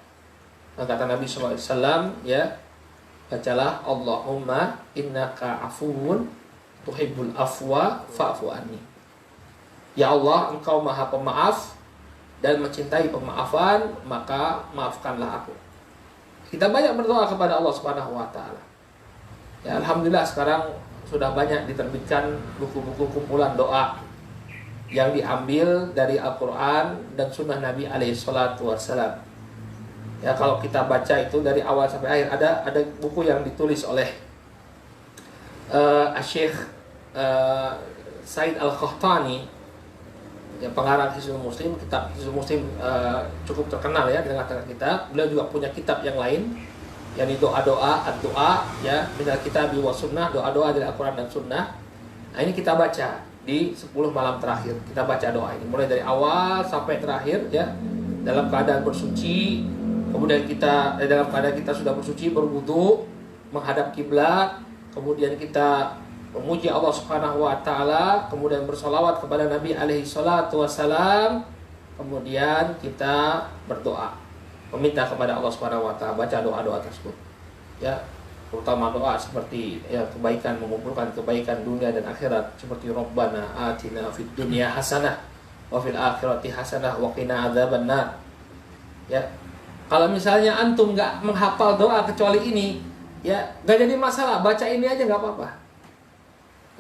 Maka kata Nabi sallallahu alaihi wasallam, ya, bacalah Allahumma innaka afuwun tuhibbul afwa fa'fu anni. Ya Allah, Engkau Maha Pemaaf dan mencintai pemaafan, maka maafkanlah aku. Kita banyak berdoa kepada Allah Subhanahu wa taala. Ya, alhamdulillah sekarang sudah banyak diterbitkan buku-buku kumpulan doa yang diambil dari Al-Qur'an dan sunnah Nabi alaihi salatu wassalam. Ya, kalau kita baca itu dari awal sampai akhir, ada buku yang ditulis oleh Syekh Said Al-Khahtani, ya, pengarang Hisnul Muslim. Kitab Hisnul Muslim cukup terkenal, ya, di tengah-tengah kita. Beliau juga punya kitab yang lain, yakni doa-doa, ad-doa, ya, minal kitabi wa sunnah, doa-doa dari Al-Quran dan sunnah. Nah, ini kita baca di 10 malam terakhir. Kita baca doa ini mulai dari awal sampai terakhir, ya, dalam keadaan bersuci. Kemudian kita dalam keadaan kita sudah bersuci, berwudu, menghadap kiblat. Kemudian kita memuji Allah Subhanahu wa taala, kemudian bersolawat kepada Nabi alaihi salatu wassalam, kemudian kita berdoa, meminta kepada Allah Subhanahu wa taala, baca doa-doa tersebut. Ya, terutama doa seperti, ya, kebaikan, mengumpulkan kebaikan dunia dan akhirat, seperti Rabbana atina fid dunya hasanah wa fil akhirati hasanah wa qina adzabannar. Ya. Kalau misalnya antum nggak menghafal doa kecuali ini, ya, nggak jadi masalah, baca ini aja nggak apa-apa.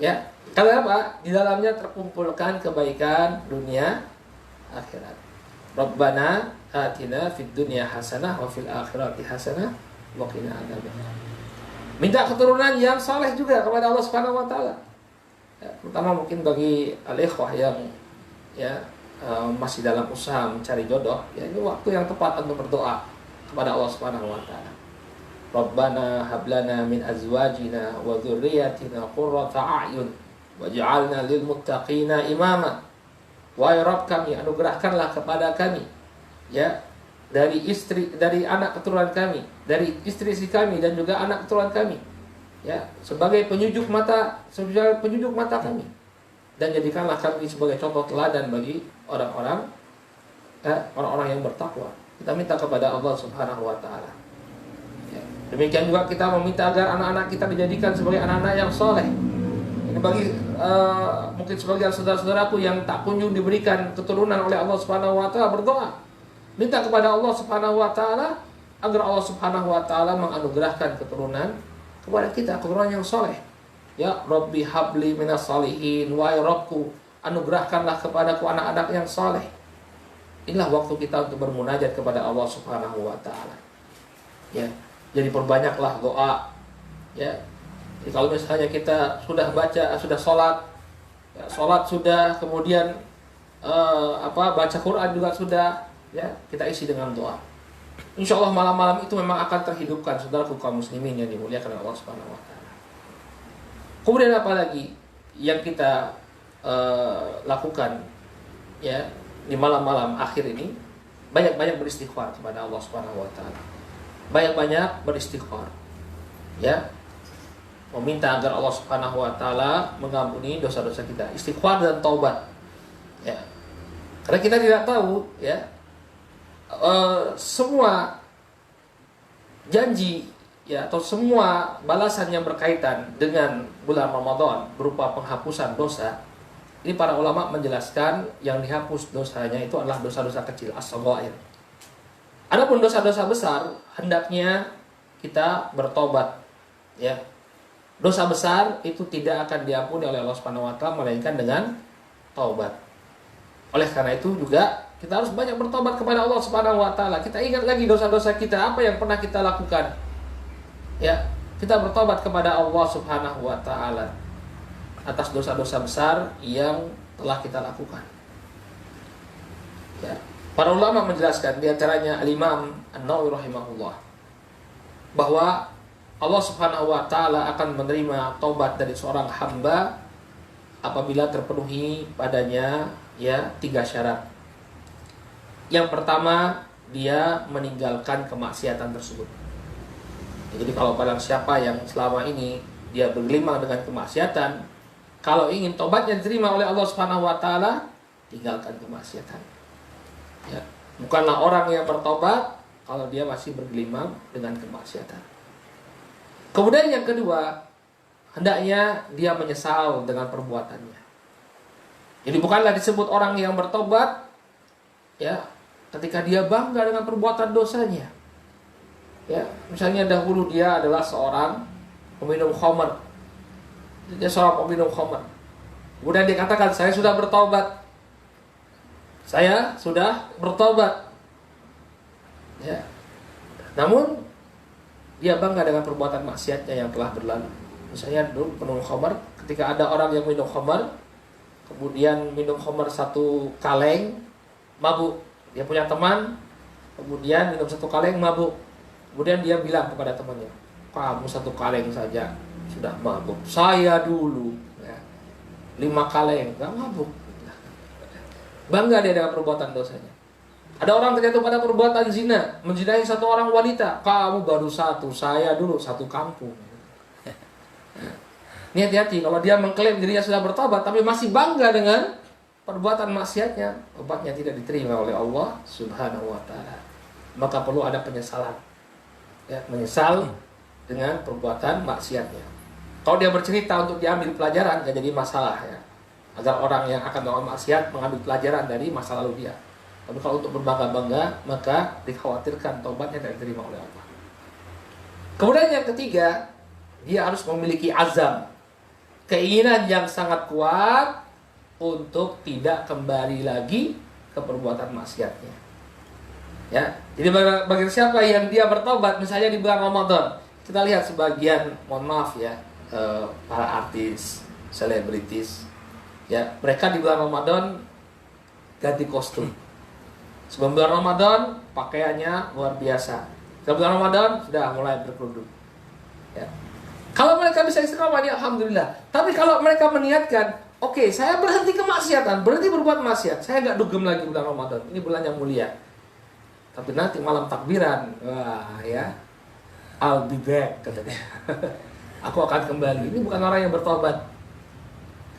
Ya, karena apa? Di dalamnya terkumpulkan kebaikan dunia akhirat. Rabbana atina fid dunya hasanah wa fil akhirati hasanah wa qina adzabannar. Minta keturunan yang saleh juga kepada Allah Subhanahu wa taala. Ya, terutama mungkin bagi al-ikhwah yang, ya, masih dalam usaha mencari jodoh, ya, ini waktu yang tepat untuk berdoa kepada Allah Subhanahu wa taala. Rabbana hablana min azwajina wa dzurriyyatina qurrata a'yun waj'alna lil muttaqina imama. Wahai Rabb kami, anugerahkanlah kepada kami, ya, dari istri, dari anak keturunan kami, dari istri-istri kami dan juga anak keturunan kami, ya, sebagai penunjuk mata kami, dan jadikanlah kami sebagai contoh teladan bagi orang-orang yang bertakwa. Kita minta kepada Allah Subhanahu wa taala. Ya. Demikian juga kita meminta agar anak-anak kita dijadikan sebagai anak-anak yang soleh. Ini bagi mungkin sebagian saudara-saudaraku yang tak kunjung diberikan keturunan oleh Allah Subhanahu wa taala, berdoa. Minta kepada Allah Subhanahu wa taala agar Allah Subhanahu wa taala menganugerahkan keturunan kepada kita, keturunan yang soleh. Ya, Rabbi habli minas salihin, wahai Rabbku, anugerahkanlah kepadaku anak-anak yang soleh. Inilah waktu kita untuk bermunajat kepada Allah Subhanahu wa taala. Ya, jadi perbanyaklah doa. Ya. Jadi kalau misalnya kita sudah baca, sudah sholat, ya, sholat sudah, kemudian baca Quran juga sudah, ya, kita isi dengan doa. Insya Allah malam-malam itu memang akan terhidupkan, saudaraku kaum muslimin yang dimuliakan oleh Allah Subhanahu wa taala. Kemudian apa lagi yang kita lakukan, ya, di malam-malam akhir ini? Banyak-banyak beristighfar kepada Allah Subhanahu wa taala. Banyak-banyak beristighfar. Ya. Meminta agar Allah Subhanahu wa taala mengampuni dosa-dosa kita. Istighfar dan taubat. Ya. Karena kita tidak tahu, ya, semua janji, ya, atau semua balasan yang berkaitan dengan bulan Ramadan berupa penghapusan dosa. Ini para ulama menjelaskan yang dihapus dosanya itu adalah dosa-dosa kecil, as-shaghair. Adapun dosa-dosa besar hendaknya kita bertobat, ya. Dosa besar itu tidak akan diampuni oleh Allah Subhanahu wa taala melainkan dengan taubat. Oleh karena itu juga kita harus banyak bertobat kepada Allah Subhanahu wa taala. Kita ingat lagi dosa-dosa kita, apa yang pernah kita lakukan. Ya, kita bertobat kepada Allah Subhanahu wa taala atas dosa-dosa besar yang telah kita lakukan. Ya. Para ulama menjelaskan, di antaranya Al-Imam An-Nawawi rahimahullah, bahwa Allah Subhanahu wa taala akan menerima taubat dari seorang hamba apabila terpenuhi padanya, ya, 3 syarat. Yang pertama, dia meninggalkan kemaksiatan tersebut. Jadi kalau barang siapa yang selama ini dia bergelimang dengan kemaksiatan, kalau ingin tobatnya diterima oleh Allah Subhanahu wa taala, tinggalkan kemaksiatan. Ya, bukanlah orang yang bertobat kalau dia masih bergelimang dengan kemaksiatan. Kemudian yang kedua, hendaknya dia menyesal dengan perbuatannya. Jadi bukanlah disebut orang yang bertobat, ya, ketika dia bangga dengan perbuatan dosanya. Ya, misalnya dahulu dia adalah seorang peminum khamr. Dia seorang peminum khamr. Kemudian dia katakan, saya sudah bertobat. Saya sudah bertobat. Ya. Namun dia bangga dengan perbuatan maksiatnya yang telah berlalu. Misalnya dulu peminum khamr, ketika ada orang yang minum khamr, kemudian minum khamr 1 kaleng, mabuk. Dia punya teman, kemudian minum 1 kaleng, mabuk. Kemudian dia bilang kepada temannya, kamu 1 kaleng saja sudah mabuk. Saya dulu, ya, 5 kaleng, gak mabuk. Bangga dia dengan perbuatan dosanya. Ada orang terjatuh pada perbuatan zina, menzinahi 1 orang wanita. Kamu baru 1, saya dulu 1 kampung. Ini hati-hati, kalau dia mengklaim dirinya sudah bertobat tapi masih bangga dengan perbuatan maksiatnya, tobatnya tidak diterima oleh Allah Subhanahu wa taala. Maka perlu ada penyesalan. Ya, menyesal dengan perbuatan maksiatnya. Kalau dia bercerita untuk diambil pelajaran, gak jadi masalah, ya. Agar orang yang akan melakukan maksiat mengambil pelajaran dari masa lalu dia. Tapi kalau untuk berbangga-bangga, maka dikhawatirkan tobatnya tidak diterima oleh Allah. Kemudian yang ketiga, dia harus memiliki azam, keinginan yang sangat kuat untuk tidak kembali lagi ke perbuatan maksiatnya. Ya, jadi bagi siapa yang dia bertobat, misalnya di bulan Ramadan, kita lihat sebagian, mohon maaf ya, para artis, selebritis, ya, mereka di bulan Ramadan ganti kostum. Sebelum bulan Ramadan pakaiannya luar biasa. Setelah bulan Ramadan sudah mulai berkerudung. Ya. Kalau mereka bisa istiqomah, ya alhamdulillah. Tapi kalau mereka meniatkan, oke, saya berhenti kemaksiatan, berhenti berbuat maksiat, saya nggak dugem lagi bulan Ramadan. Ini bulan yang mulia. Tapi nanti malam takbiran, wah ya, I'll be back katanya. Aku akan kembali. Ini bukan orang yang bertobat.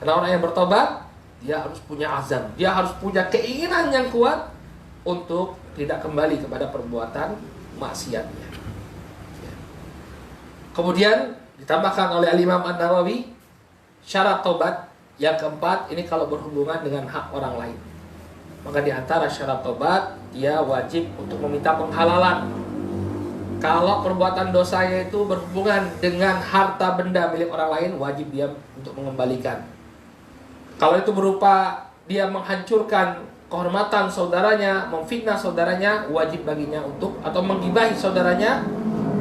Karena orang yang bertobat, dia harus punya azam, dia harus punya keinginan yang kuat untuk tidak kembali kepada perbuatan maksiatnya. Kemudian ditambahkan oleh Al-Imam An-Nawawi syarat tobat yang keempat, ini kalau berhubungan dengan hak orang lain. Maka di antara syarat tobat, dia wajib untuk meminta penghalalan. Kalau perbuatan dosanya itu berhubungan dengan harta benda milik orang lain, wajib dia untuk mengembalikan. Kalau itu berupa dia menghancurkan kehormatan saudaranya, memfitnah saudaranya, wajib baginya untuk, atau menggibahi saudaranya,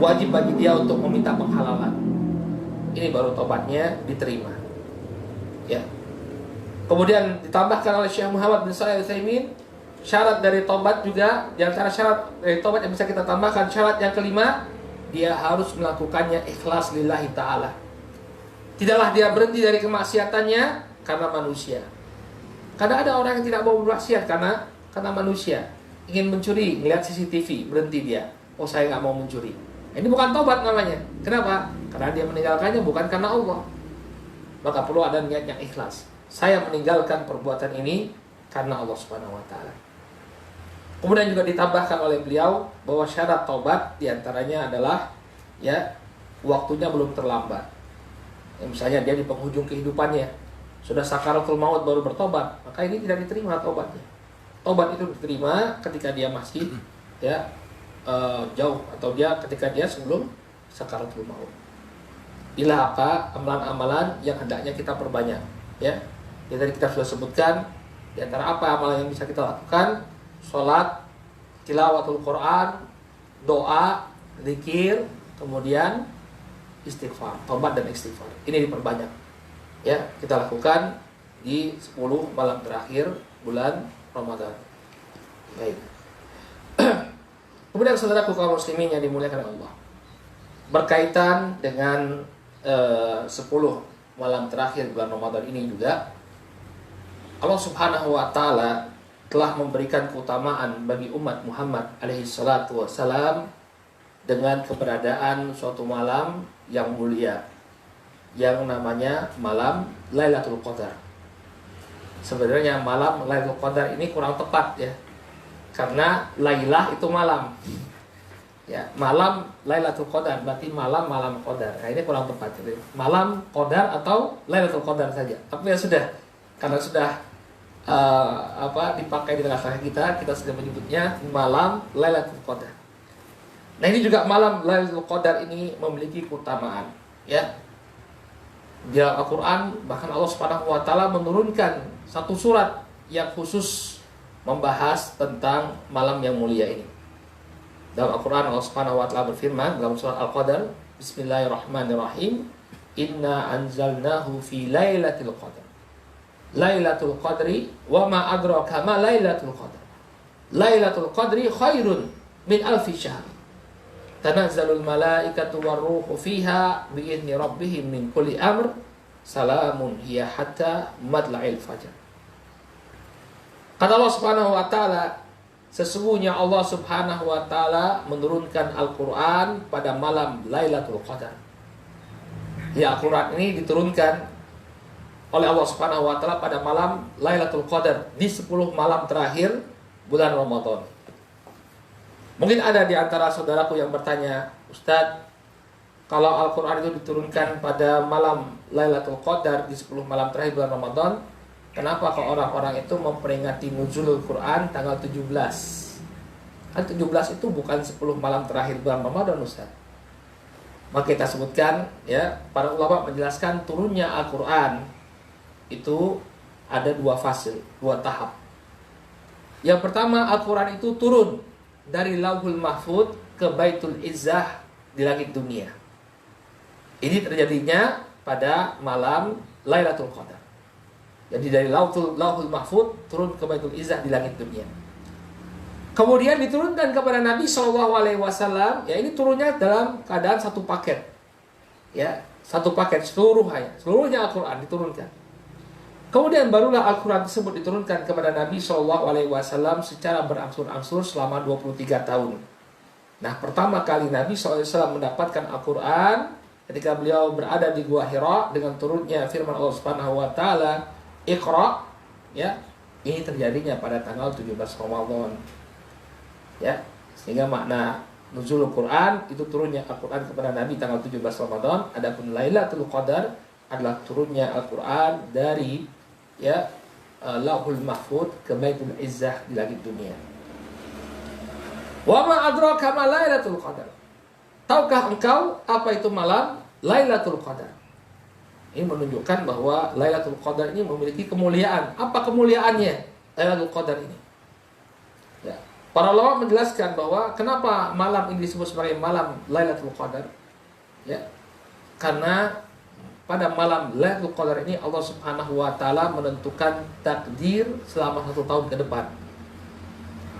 wajib bagi dia untuk meminta penghalalan. Ini baru tobatnya diterima. Ya. Kemudian ditambahkan oleh Syekh Muhammad bin Shalih Al-Utsaimin, syarat dari tobat juga, di antara syarat dari tobat yang bisa kita tambahkan, syarat yang kelima, dia harus melakukannya ikhlas lillahi ta'ala. Tidaklah dia berhenti dari kemaksiatannya karena manusia. Karena ada orang yang tidak mau bermaksiat karena manusia. Ingin mencuri, melihat CCTV, berhenti dia. Oh, saya nggak mau mencuri. Ini bukan tobat namanya. Kenapa? Karena dia meninggalkannya bukan karena Allah. Maka perlu ada niat yang ikhlas. Saya meninggalkan perbuatan ini karena Allah Subhanahu wa taala. Kemudian juga ditambahkan oleh beliau bahwa syarat tobat diantaranya adalah ya waktunya belum terlambat. Ya, misalnya dia di penghujung kehidupannya, sudah sakaratul maut baru bertobat, maka ini tidak diterima tobatnya. Tobat itu diterima ketika dia masih ya jauh, atau dia ketika dia sebelum sakaratul maut. Inilah apa amalan-amalan yang hendaknya kita perbanyak, ya. Jadi tadi kita sudah sebutkan di antara apa amalan yang bisa kita lakukan: sholat, tilawatul Quran, doa, zikir, kemudian istighfar, tobat dan istighfar. Ini diperbanyak. Ya, kita lakukan di 10 malam terakhir bulan Ramadan. Baik. Kemudian saudaraku kaum muslimin yang dimuliakan Allah, berkaitan dengan 10 malam terakhir bulan Ramadan ini juga, Allah Subhanahu wa taala telah memberikan keutamaan bagi umat Muhammad alaihi salatu wassalam dengan keberadaan suatu malam yang mulia yang namanya malam Lailatul Qadar. Sebenarnya malam Lailatul Qadar ini kurang tepat ya, karena Lailah itu malam. Ya, malam Lailatul Qadar berarti malam Qadar. Nah, ini kurang tepat. Jadi, malam Qadar atau Lailatul Qadar saja. Tapi ya sudah, karena sudah dipakai di tengah-tengah kita sudah menyebutnya malam Lailatul Qadar. Nah, ini juga malam Lailatul Qadar ini memiliki keutamaan, ya. Di Al-Qur'an bahkan Allah Subhanahu wa taala menurunkan satu surat yang khusus membahas tentang malam yang mulia ini. Dalam Al-Qur'an Allah Subhanahu wa taala berfirman dalam surat Al-Qadar, Bismillahirrahmanirrahim, Inna anzalnahu fi Lailatul Qadar. Lailatul Qadri wa ma adraka ma Lailatul Qadar. Lailatul Qadri khairun min alfi syahr. Tanazzalul malaikatu warruhu fiha bi'izni rabbihim min kulli amr. Salamun hiya hatta madla'il fajr. Kata Allah Subhanahu wa taala, sesungguhnya Allah Subhanahu wa taala menurunkan Al-Qur'an pada malam Lailatul Qadar. Ya, Al-Qur'an ini diturunkan oleh Allah Subhanahu wa taala pada malam Lailatul Qadar di 10 malam terakhir bulan Ramadan. Mungkin ada di antara saudaraku yang bertanya, Ustadz, kalau Al-Qur'an itu diturunkan pada malam Lailatul Qadar di 10 malam terakhir bulan Ramadan, kenapa kok orang-orang itu memperingati nuzulul Quran tanggal 17? Kan 17 itu bukan 10 malam terakhir bulan Ramadan, Ustaz. Maka kita sebutkan, ya, para ulama menjelaskan turunnya Al-Quran itu ada 2 fase, 2 tahap. Yang pertama, Al-Quran itu turun dari Lauhul Mahfuz ke Baitul Izzah di langit dunia. Ini terjadinya pada malam Lailatul Qadar. Jadi dari Lauhul Mahfuz turun ke Baitul Izzah di langit dunia. Kemudian diturunkan kepada Nabi SAW. Ya, ini turunnya dalam keadaan satu paket. Ya, satu paket seluruhnya Al-Quran diturunkan. Kemudian barulah Al-Quran tersebut diturunkan kepada Nabi SAW secara berangsur-angsur selama 23 tahun. Nah, pertama kali Nabi SAW mendapatkan Al-Quran ketika beliau berada di Gua Hira dengan turunnya firman Allah Subhanahu wa taala, "Iqra", ya. Ini terjadinya pada tanggal 17 Ramadan. Ya, sehingga makna nuzulul Quran itu turunnya Al-Quran kepada Nabi tanggal 17 Ramadan. Adapun Lailatul Qadar adalah turunnya Al-Quran dari Lauhul Mahfuz ke Baitul Izzah di langit dunia. Wa ma adraka ma Lailatul Qadar. Tahukah engkau apa itu malam Lailatul Qadar? Ini menunjukkan bahwa Lailatul Qadar ini memiliki kemuliaan. Apa kemuliaannya Lailatul Qadar ini? Ya. Para ulama menjelaskan bahwa kenapa malam ini disebut sebagai malam Lailatul Qadar? Ya. Karena pada malam Lailatul Qadar ini Allah Subhanahu wa taala menentukan takdir selama 1 tahun ke depan.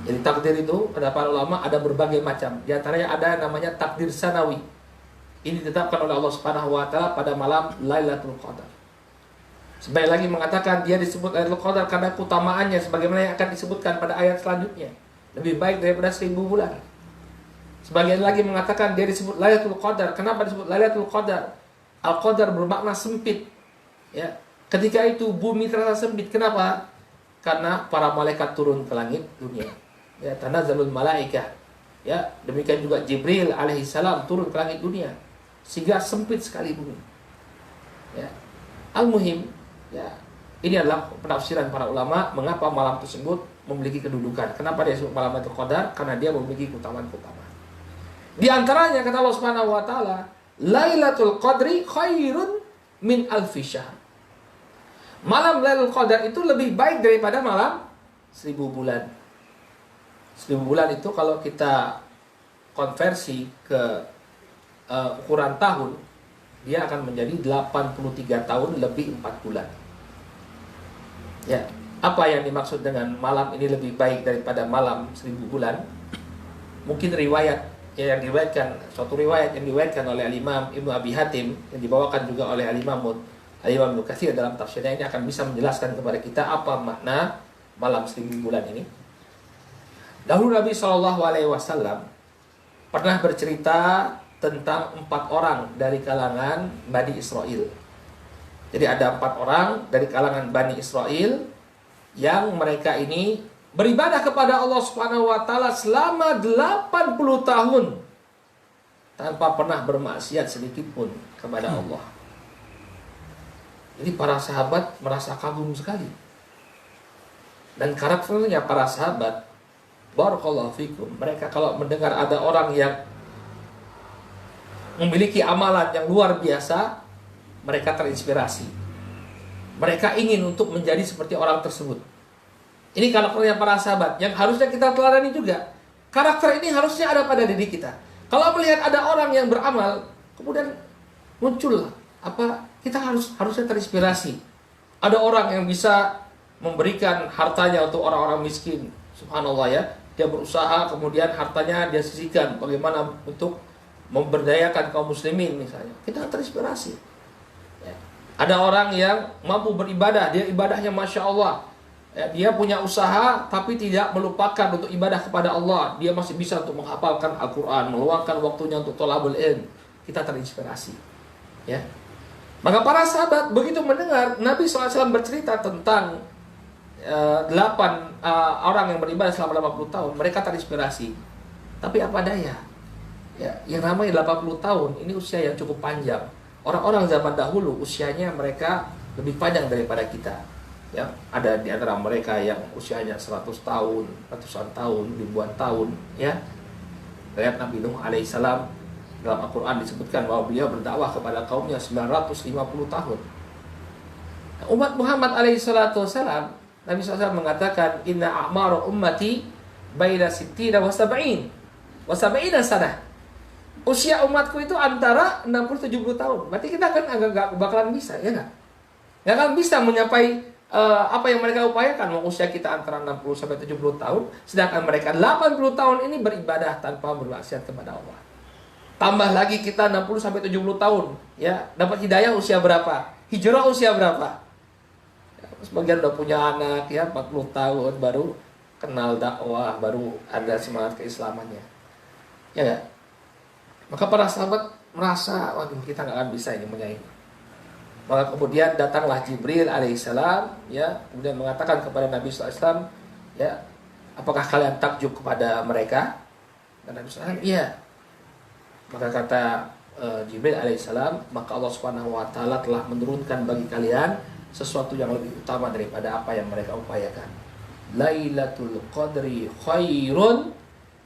Jadi takdir itu pada para ulama ada berbagai macam. Di antaranya ada namanya takdir sanawi. Ini ditetapkan oleh Allah Subhanahu wa taala pada malam Lailatul Qadar. Sebaik lagi mengatakan dia disebut Lailatul Qadar karena keutamaannya sebagaimana yang akan disebutkan pada ayat selanjutnya. Lebih baik daripada 1000 bulan. Sebagian lagi mengatakan dia disebut Lailatul Qadar. Kenapa disebut Lailatul Qadar? Al-Qadar bermakna sempit. Ya. Ketika itu bumi terasa sempit. Kenapa? Karena para malaikat turun ke langit dunia. Ya, tanazzalul malaikah. Ya, demikian juga Jibril alaihissalam turun ke langit dunia. Sehingga sempit sekali bumi. Ya. Al-muhim, ya, ini adalah penafsiran para ulama mengapa malam tersebut memiliki kedudukan. Kenapa dia disebut malam Lailatul Qadar? Karena dia memiliki keutamaan-keutamaan. Di antaranya kata Allah Subhanahu wa taala, Lailatul Qadri khairun min alfi syahr. Malam Lailatul Qadar itu lebih baik daripada malam 1000 bulan. 1000 bulan itu kalau kita konversi ke ukuran tahun, dia akan menjadi 83 tahun lebih 4 bulan. Ya, apa yang dimaksud dengan malam ini lebih baik daripada malam 1000 bulan? Mungkin riwayat yang diriwayatkan, suatu riwayat yang diriwayatkan oleh Imam Ibnu Abi Hatim yang dibawakan juga oleh Imam Ibnu Katsir dalam tafsirnya ini akan bisa menjelaskan kepada kita apa makna malam 1000 bulan ini. Dahulu Nabi SAW pernah bercerita tentang 4 orang dari kalangan Bani Israel. Jadi ada 4 orang dari kalangan Bani Israel yang mereka ini beribadah kepada Allah Subhanahu wa taala selama 80 tahun tanpa pernah bermaksiat sedikit pun kepada Allah. Jadi para sahabat merasa kagum sekali. Dan karakternya para sahabat, barakallahu fikum, mereka kalau mendengar ada orang yang memiliki amalan yang luar biasa, mereka terinspirasi. Mereka ingin untuk menjadi seperti orang tersebut. Ini karakternya para sahabat yang harusnya kita teladani juga. Karakter ini harusnya ada pada diri kita. Kalau melihat ada orang yang beramal, kemudian muncul kita harusnya terinspirasi. Ada orang yang bisa memberikan hartanya untuk orang-orang miskin. Subhanallah ya. Dia berusaha kemudian hartanya dia sisihkan bagaimana untuk memberdayakan kaum muslimin misalnya. Kita terinspirasi. Ya. Ada orang yang mampu beribadah, dia ibadahnya Masya Allah. Ya, dia punya usaha tapi tidak melupakan untuk ibadah kepada Allah. Dia masih bisa untuk menghafalkan Al-Quran, meluangkan waktunya untuk thalabul ilm. Kita terinspirasi. Ya. Maka para sahabat begitu mendengar Nabi SAW bercerita tentang 8 orang yang beribadah selama 80 tahun, mereka terinspirasi. Tapi apa daya? Ya, yang namanya 80 tahun ini usia yang cukup panjang. Orang-orang zaman dahulu usianya mereka lebih panjang daripada kita. Ya, ada di antara mereka yang usianya 100 tahun, ratusan tahun, ribuan tahun, ya. Lihat Nabi Nuh alaihissalam dalam Al-Quran disebutkan bahwa beliau berdakwah kepada kaumnya 950 tahun. Nah, umat Muhammad alaihissalam, Nabi SAW mengatakan, Inna a'maru ummati baina sittina wa sab'ina sanah. Usia umatku itu antara 60-70 tahun. Berarti kita kan agak bakalan bisa, ya nggak? Nggak akan bisa menyapai apa yang mereka upayakan. Usia kita antara 60-70 tahun, sedangkan mereka 80 tahun ini beribadah tanpa bermaksiat kepada Allah. Tambah lagi kita 60-70 tahun, ya, dapat hidayah usia berapa? Hijrah usia berapa? sebagian udah punya anak ya 40 tahun baru kenal dakwah, baru ada semangat keislamannya. Ya enggak? Maka para sahabat merasa, waduh kita nggak akan bisa ini menyaingi. Maka kemudian datanglah Jibril alaihissalam, ya, kemudian mengatakan kepada Nabi SAW, ya, apakah kalian takjub kepada mereka? Dan Nabi SAW, iya. Maka kata Jibril alaihissalam, maka Allah Subhanahu wa taala telah menurunkan bagi kalian sesuatu yang lebih utama daripada apa yang mereka upayakan. Lailatul Qadri khairun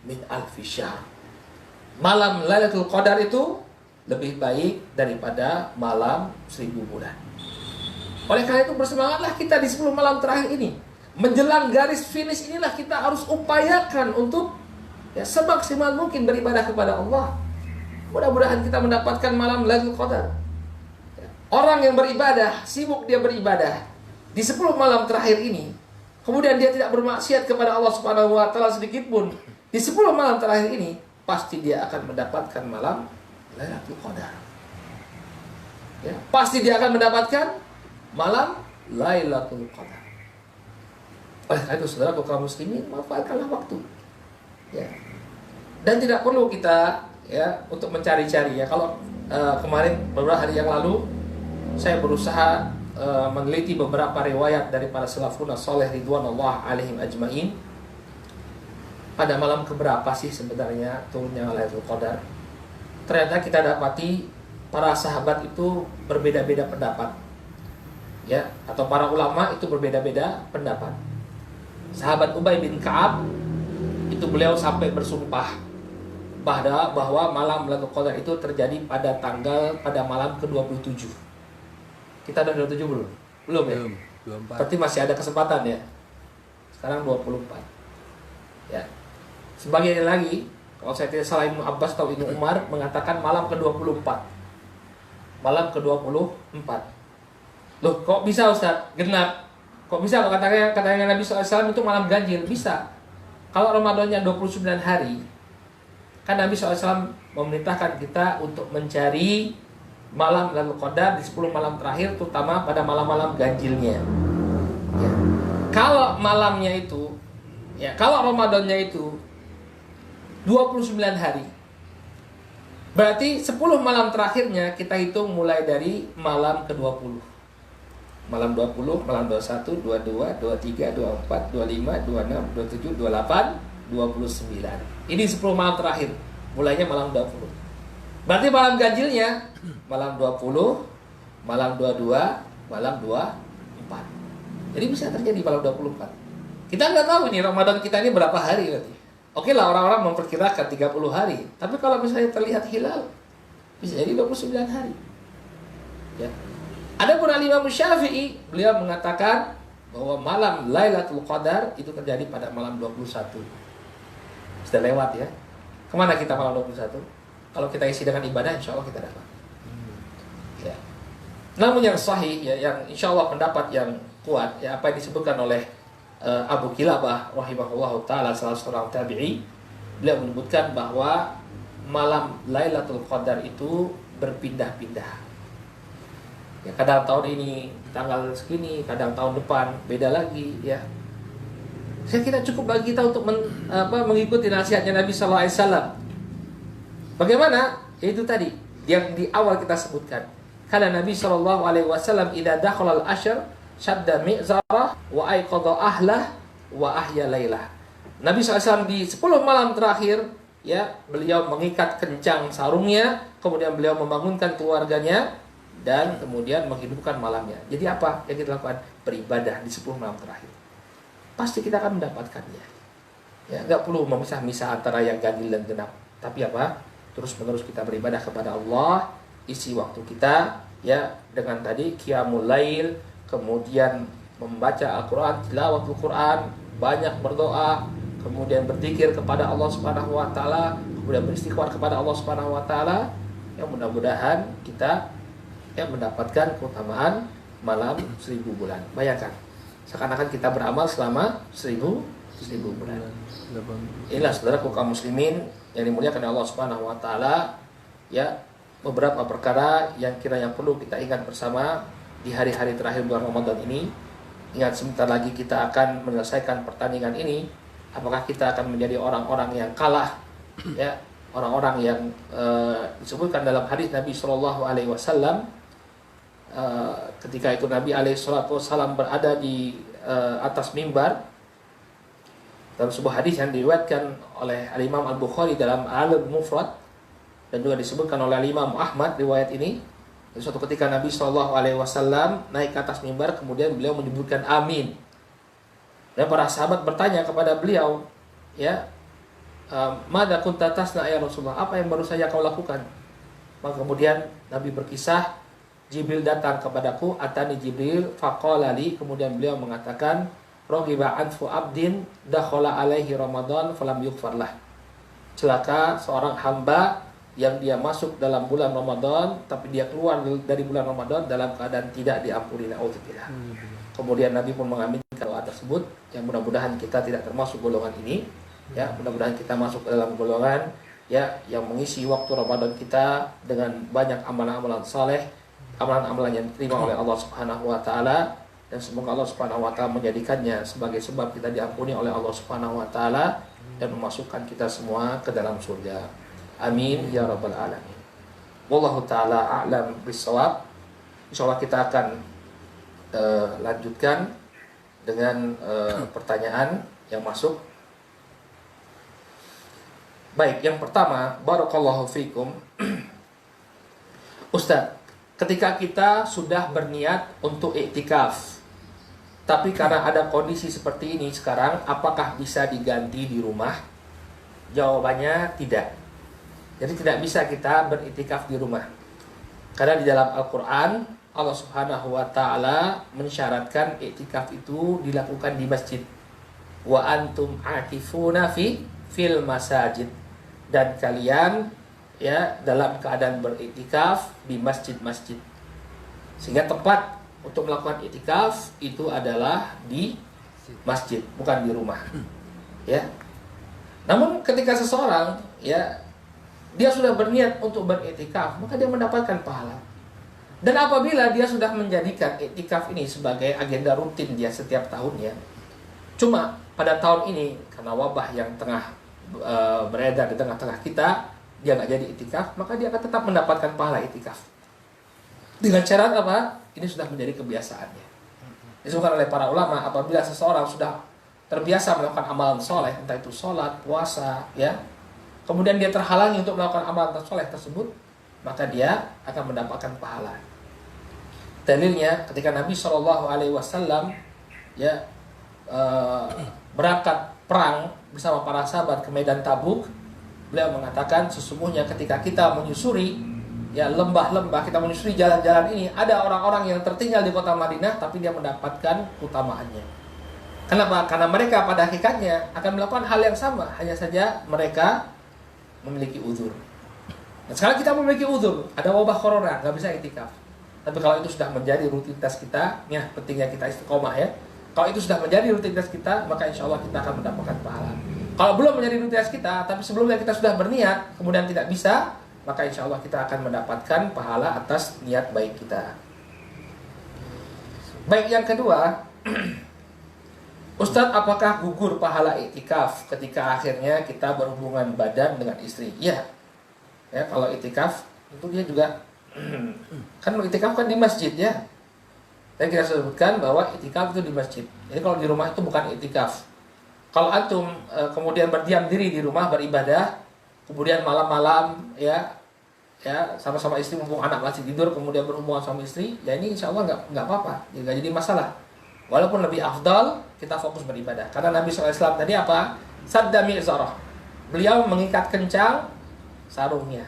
min alfi syahr. Malam Lailatul Qadar itu lebih baik daripada malam 1000 bulan. Oleh karena itu bersemangatlah kita di 10 malam terakhir ini. Menjelang garis finish inilah kita harus upayakan untuk ya, semaksimal mungkin beribadah kepada Allah. Mudah-mudahan kita mendapatkan malam Lailatul Qadar. Orang yang beribadah, sibuk dia beribadah di 10 malam terakhir ini, kemudian dia tidak bermaksiat kepada Allah Subhanahu wa taala sedikit pun di 10 malam terakhir ini, pasti dia akan mendapatkan malam Lailatul Qadar. Ya, pasti dia akan mendapatkan malam Lailatul Qadar. Oleh karena itu, saudara kaum muslimin, manfaatkanlah waktu. Ya. Dan tidak perlu kita ya untuk mencari-cari ya. Kalau kemarin beberapa hari yang lalu saya berusaha meneliti beberapa riwayat dari para salafun saleh ridwanullah alaihim ajmain. Pada malam keberapa sih sebenarnya turunnya Lailatul Qadar? Ternyata kita dapati para sahabat itu berbeda-beda pendapat. Ya, atau para ulama itu berbeda-beda pendapat. Sahabat Ubay bin Ka'ab itu beliau sampai bersumpah bahwa malam Lailatul Qadar itu terjadi pada malam ke-27. Kita udah 27 belum? Belum ya? Belum, 24. Berarti masih ada kesempatan ya. Sekarang 24. Ya. Sebagian lagi, kalau saya tidak salah Ibnu Abbas atau Ibnu Umar mengatakan malam ke-24. Malam ke-24. Loh, kok bisa Ustaz? Genap. Kok bisa kalau katanya Nabi SAW itu malam ganjil? Bisa. Kalau Ramadannya 29 hari, kan Nabi SAW memerintahkan kita untuk mencari malam Lailatul Qadar di 10 malam terakhir, terutama pada malam-malam ganjilnya. Ya. Kalau malamnya itu, ya, kalau Ramadannya itu 29 hari, berarti 10 malam terakhirnya kita hitung mulai dari malam ke-20. Malam 20, malam 21, 22, 23, 24, 25, 26, 27, 28, 29. Ini 10 malam terakhir. Mulainya malam 20. Berarti malam ganjilnya malam 20, malam 22, malam 24. Jadi bisa terjadi malam 24. Kita nggak tahu ini Ramadan kita ini berapa hari berarti. Oke lah, orang-orang memperkirakan 30 hari. Tapi kalau misalnya terlihat hilal, bisa jadi 29 hari. Ya. Adapun Imam Syafi'i, beliau mengatakan bahwa malam Lailatul Qadar itu terjadi pada malam 21. Sudah lewat ya. Kemana kita malam 21? Kalau kita isi dengan ibadah, insya Allah kita dapat. Ya. Namun yang sahih, ya, yang insya Allah pendapat yang kuat, ya, apa yang disebutkan oleh Abu Kilabah rahimahullah ta'ala, salah seorang tabi'i, beliau menyebutkan bahwa malam Lailatul Qadar itu berpindah-pindah. Ya, kadang tahun ini tanggal segini, kadang tahun depan beda lagi, ya. Saya kira cukup bagi kita untuk mengikuti nasihatnya Nabi SAW. Bagaimana? Yaitu tadi yang di awal kita sebutkan. Karena Nabi SAW idza dakhala al-ashr syadda mi'zarah wa aiqadha ahlah wa ahya lailah. Nabi SAW di 10 malam terakhir, ya, beliau mengikat kencang sarungnya, kemudian beliau membangunkan keluarganya, dan kemudian menghidupkan malamnya. Jadi apa yang kita lakukan? Beribadah di 10 malam terakhir. Pasti kita akan mendapatkannya. Ya, nggak perlu memisah-misah antara yang ganjil dan genap. Tapi apa? Terus-menerus kita beribadah kepada Allah, isi waktu kita ya dengan tadi qiyamul lail, kemudian membaca Al-Qur'an, tilawatul Qur'an, banyak berdoa, kemudian berzikir kepada Allah Subhanahu wa taala, kemudian beristighfar kepada Allah Subhanahu wa taala. Yang mudah-mudahan kita yang mendapatkan keutamaan malam 1000 bulan. Bayangkan, seakan-akan kita beramal selama 1000 bulan. Inilah saudara kaum muslimin yang dimuliakan oleh Allah Subhanahu wa taala, ya, beberapa perkara yang kiranya perlu kita ingat bersama di hari-hari terakhir bulan Ramadan ini. Ingat, sebentar lagi kita akan menyelesaikan pertandingan ini. Apakah kita akan menjadi orang-orang yang kalah, ya, orang-orang yang disebutkan dalam hadis Nabi Shallallahu Alaihi Wasallam, ketika itu Nabi Alaihi Wasallam berada di atas mimbar dalam sebuah hadis yang diriwayatkan oleh Al-Imam Al-Bukhari dalam Al-Mufrad dan juga disebutkan oleh Al-Imam Ahmad riwayat ini. Suatu ketika Nabi Shallallahu Alaihi Wasallam naik ke atas mimbar, kemudian beliau menyebutkan amin. Dan para sahabat bertanya kepada beliau, ya, Mada kunta tasna ya Rasulullah, apa yang baru saja kau lakukan? Maka kemudian Nabi berkisah, Jibril datang kepadaku, atani Jibril faqala li, kemudian beliau mengatakan, Raghiba anfu abdin dakhala alaihi Ramadan falam yughfarlah. Celaka seorang hamba yang dia masuk dalam bulan Ramadan tapi dia keluar dari bulan Ramadan dalam keadaan tidak diampuni, naudzubillah. Kemudian Nabi pun mengaminkan doa tersebut, yang mudah-mudahan kita tidak termasuk golongan ini, ya, mudah-mudahan kita masuk ke dalam golongan, ya, yang mengisi waktu Ramadan kita dengan banyak amalan-amalan saleh, amalan-amalan yang diterima oleh Allah Subhanahu wa taala, dan semoga Allah Subhanahu wa taala menjadikannya sebagai sebab kita diampuni oleh Allah Subhanahu wa taala dan memasukkan kita semua ke dalam surga. Amin ya rabbal alamin. Wallahu taala a'lam bissawab. Insyaallah kita akan lanjutkan dengan pertanyaan yang masuk. Baik, yang pertama, barakallahu fikum. Ustaz, ketika kita sudah berniat untuk iktikaf, tapi karena ada kondisi seperti ini sekarang, apakah bisa diganti di rumah? Jawabannya tidak. Jadi tidak bisa kita beriktikaf di rumah. Karena di dalam Al-Quran, Allah Subhanahu wa ta'ala mensyaratkan iktikaf itu dilakukan di masjid. Wa antum akifuna fil masajid. Dan kalian, ya, dalam keadaan beriktikaf di masjid-masjid. Sehingga tempat untuk melakukan iktikaf itu adalah di masjid, bukan di rumah. Ya. Namun ketika seseorang, ya, dia sudah berniat untuk beriktikaf, maka dia mendapatkan pahala. Dan apabila dia sudah menjadikan iktikaf ini sebagai agenda rutin dia setiap tahunnya, cuma pada tahun ini karena wabah yang tengah beredar di tengah-tengah kita, dia nggak jadi iktikaf, maka dia akan tetap mendapatkan pahala iktikaf. Dengan syarat apa? Ini sudah menjadi kebiasaannya. Disebutkan oleh para ulama, apabila seseorang sudah terbiasa melakukan amalan soleh, entah itu sholat, puasa, ya, kemudian dia terhalangi untuk melakukan amalan soleh tersebut, maka dia akan mendapatkan pahala. Dalilnya ketika Nabi Shallallahu Alaihi Wasallam, ya, berangkat perang bersama para sahabat ke medan Tabuk, beliau mengatakan sesungguhnya ketika kita menyusuri, ya, lembah-lembah, kita menyusuri jalan-jalan ini, ada orang-orang yang tertinggal di kota Madinah tapi dia mendapatkan keutamaannya. Kenapa? Karena mereka pada hakikatnya akan melakukan hal yang sama, hanya saja mereka memiliki uzur. Nah, sekarang kita memiliki uzur, ada wabah corona, nggak bisa iktikaf. Tapi kalau itu sudah menjadi rutinitas kita, ya, pentingnya kita istiqomah, ya. Kalau itu sudah menjadi rutinitas kita, maka insya Allah kita akan mendapatkan pahala. Kalau belum menjadi rutinitas kita, tapi sebelumnya kita sudah berniat, kemudian tidak bisa, maka insya Allah kita akan mendapatkan pahala atas niat baik kita. Baik, yang kedua, Ustadz, apakah gugur pahala iktikaf ketika akhirnya kita berhubungan badan dengan istri? Iya. Ya, kalau iktikaf itu dia juga kan iktikaf kan di masjid, ya. Dan kita sebutkan bahwa iktikaf itu di masjid. Jadi kalau di rumah itu bukan iktikaf. Kalau antum kemudian berdiam diri di rumah beribadah, kemudian malam-malam, ya, sama-sama istri mumpung anak masih tidur, kemudian berhubungan sama istri, ya ini insya Allah nggak apa-apa, nggak jadi masalah. Walaupun lebih afdal kita fokus beribadah. Karena Nabi SAW tadi apa? Sadda mi'zarah. Beliau mengikat kencang sarungnya.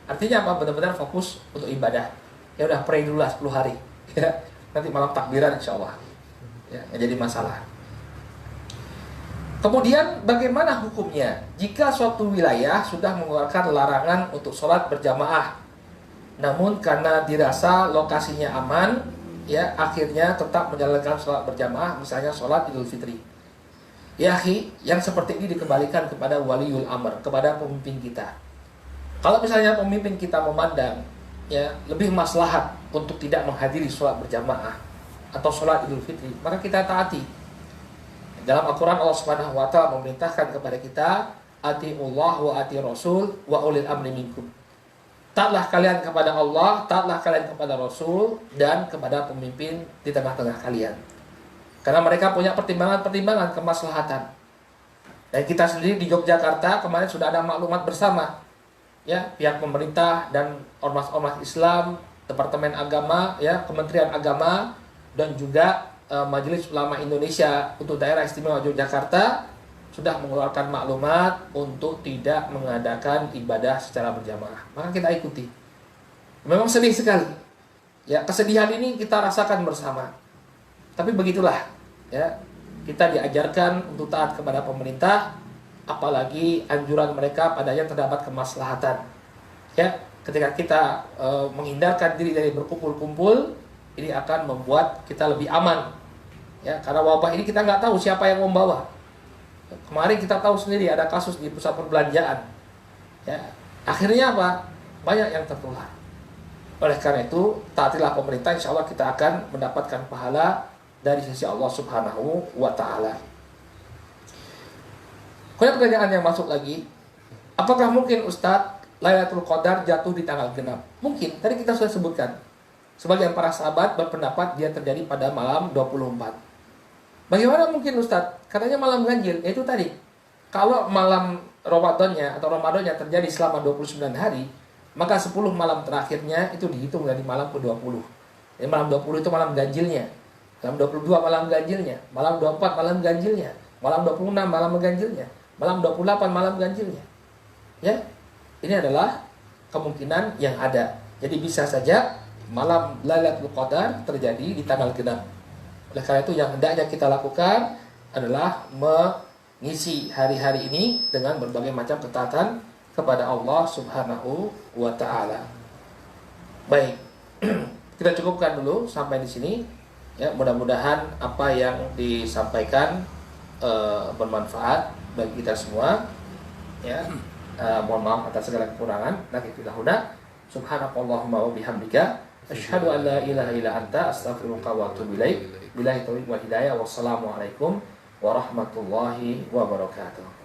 Artinya apa? Benar-benar fokus untuk ibadah. Ya udah, pray dulu lah 10 hari. Ya, nanti malam takbiran insya Allah. Ya, nggak jadi masalah. Kemudian bagaimana hukumnya jika suatu wilayah sudah mengeluarkan larangan untuk sholat berjamaah, namun karena dirasa lokasinya aman, ya, akhirnya tetap menjalankan sholat berjamaah, misalnya sholat Idul Fitri. Ya, yang seperti ini dikembalikan kepada waliul amr, kepada pemimpin kita. Kalau misalnya pemimpin kita memandang, ya, lebih maslahat untuk tidak menghadiri sholat berjamaah atau sholat Idul Fitri, maka kita taati. Dalam Al-Quran Allah Subhanahu wa Ta'ala memerintahkan kepada kita, atiullah wa ati rasul wa ulil amri minkum. Taatlah kalian kepada Allah, taatlah kalian kepada Rasul, dan kepada pemimpin di tengah-tengah kalian. Karena mereka punya pertimbangan-pertimbangan kemaslahatan. Dan kita sendiri di Yogyakarta kemarin sudah ada maklumat bersama, ya, pihak pemerintah dan ormas-ormas Islam, Departemen Agama, ya, Kementerian Agama, dan juga Majelis Ulama Indonesia untuk Daerah Istimewa Yogyakarta sudah mengeluarkan maklumat untuk tidak mengadakan ibadah secara berjamaah. Maka kita ikuti. Memang sedih sekali. Ya, kesedihan ini kita rasakan bersama. Tapi begitulah, ya. Kita diajarkan untuk taat kepada pemerintah, apalagi anjuran mereka padanya terdapat kemaslahatan. Ya, ketika kita menghindarkan diri dari berkumpul-kumpul, ini akan membuat kita lebih aman. Ya, karena wabah ini kita nggak tahu siapa yang membawa. Kemarin kita tahu sendiri ada kasus di pusat perbelanjaan. Ya, akhirnya apa? Banyak yang tertular. Oleh karena itu, taatilah pemerintah, insya Allah kita akan mendapatkan pahala dari sisi Allah Subhanahu wa Ta'ala. Kemudian pertanyaan yang masuk lagi, apakah mungkin Ustadz Lailatul Qadar jatuh di tanggal genap? Mungkin, tadi kita sudah sebutkan. Sebagian para sahabat berpendapat dia terjadi pada malam 24. Bagaimana mungkin Ustadz? Katanya malam ganjil, yaitu tadi. Kalau malam Ramadannya atau Ramadannya terjadi selama 29 hari, maka 10 malam terakhirnya itu dihitung dari malam ke-20. Jadi malam 20 itu malam ganjilnya. Malam 22 malam ganjilnya. Malam 24 malam ganjilnya. Malam 26 malam ganjilnya. Malam 28 malam ganjilnya. Ya, ini adalah kemungkinan yang ada. Jadi bisa saja malam Lailatul Qadar terjadi di tanggal genap. Oleh karena itu yang hendaknya kita lakukan adalah mengisi hari-hari ini dengan berbagai macam ketaatan kepada Allah Subhanahu wa Ta'ala. Baik, kita cukupkan dulu sampai di sini. Ya, mudah-mudahan apa yang disampaikan bermanfaat bagi kita semua. Ya, mohon maaf atas segala kekurangan. Nakifilahuna. Subhanakallahumma wa bihamdika asyhadu an la ilaha illa anta astaghfiruka wa atubu ilaik. Billahi taufiq wal hidayah. Wassalamualaikum warahmatullahi wabarakatuh.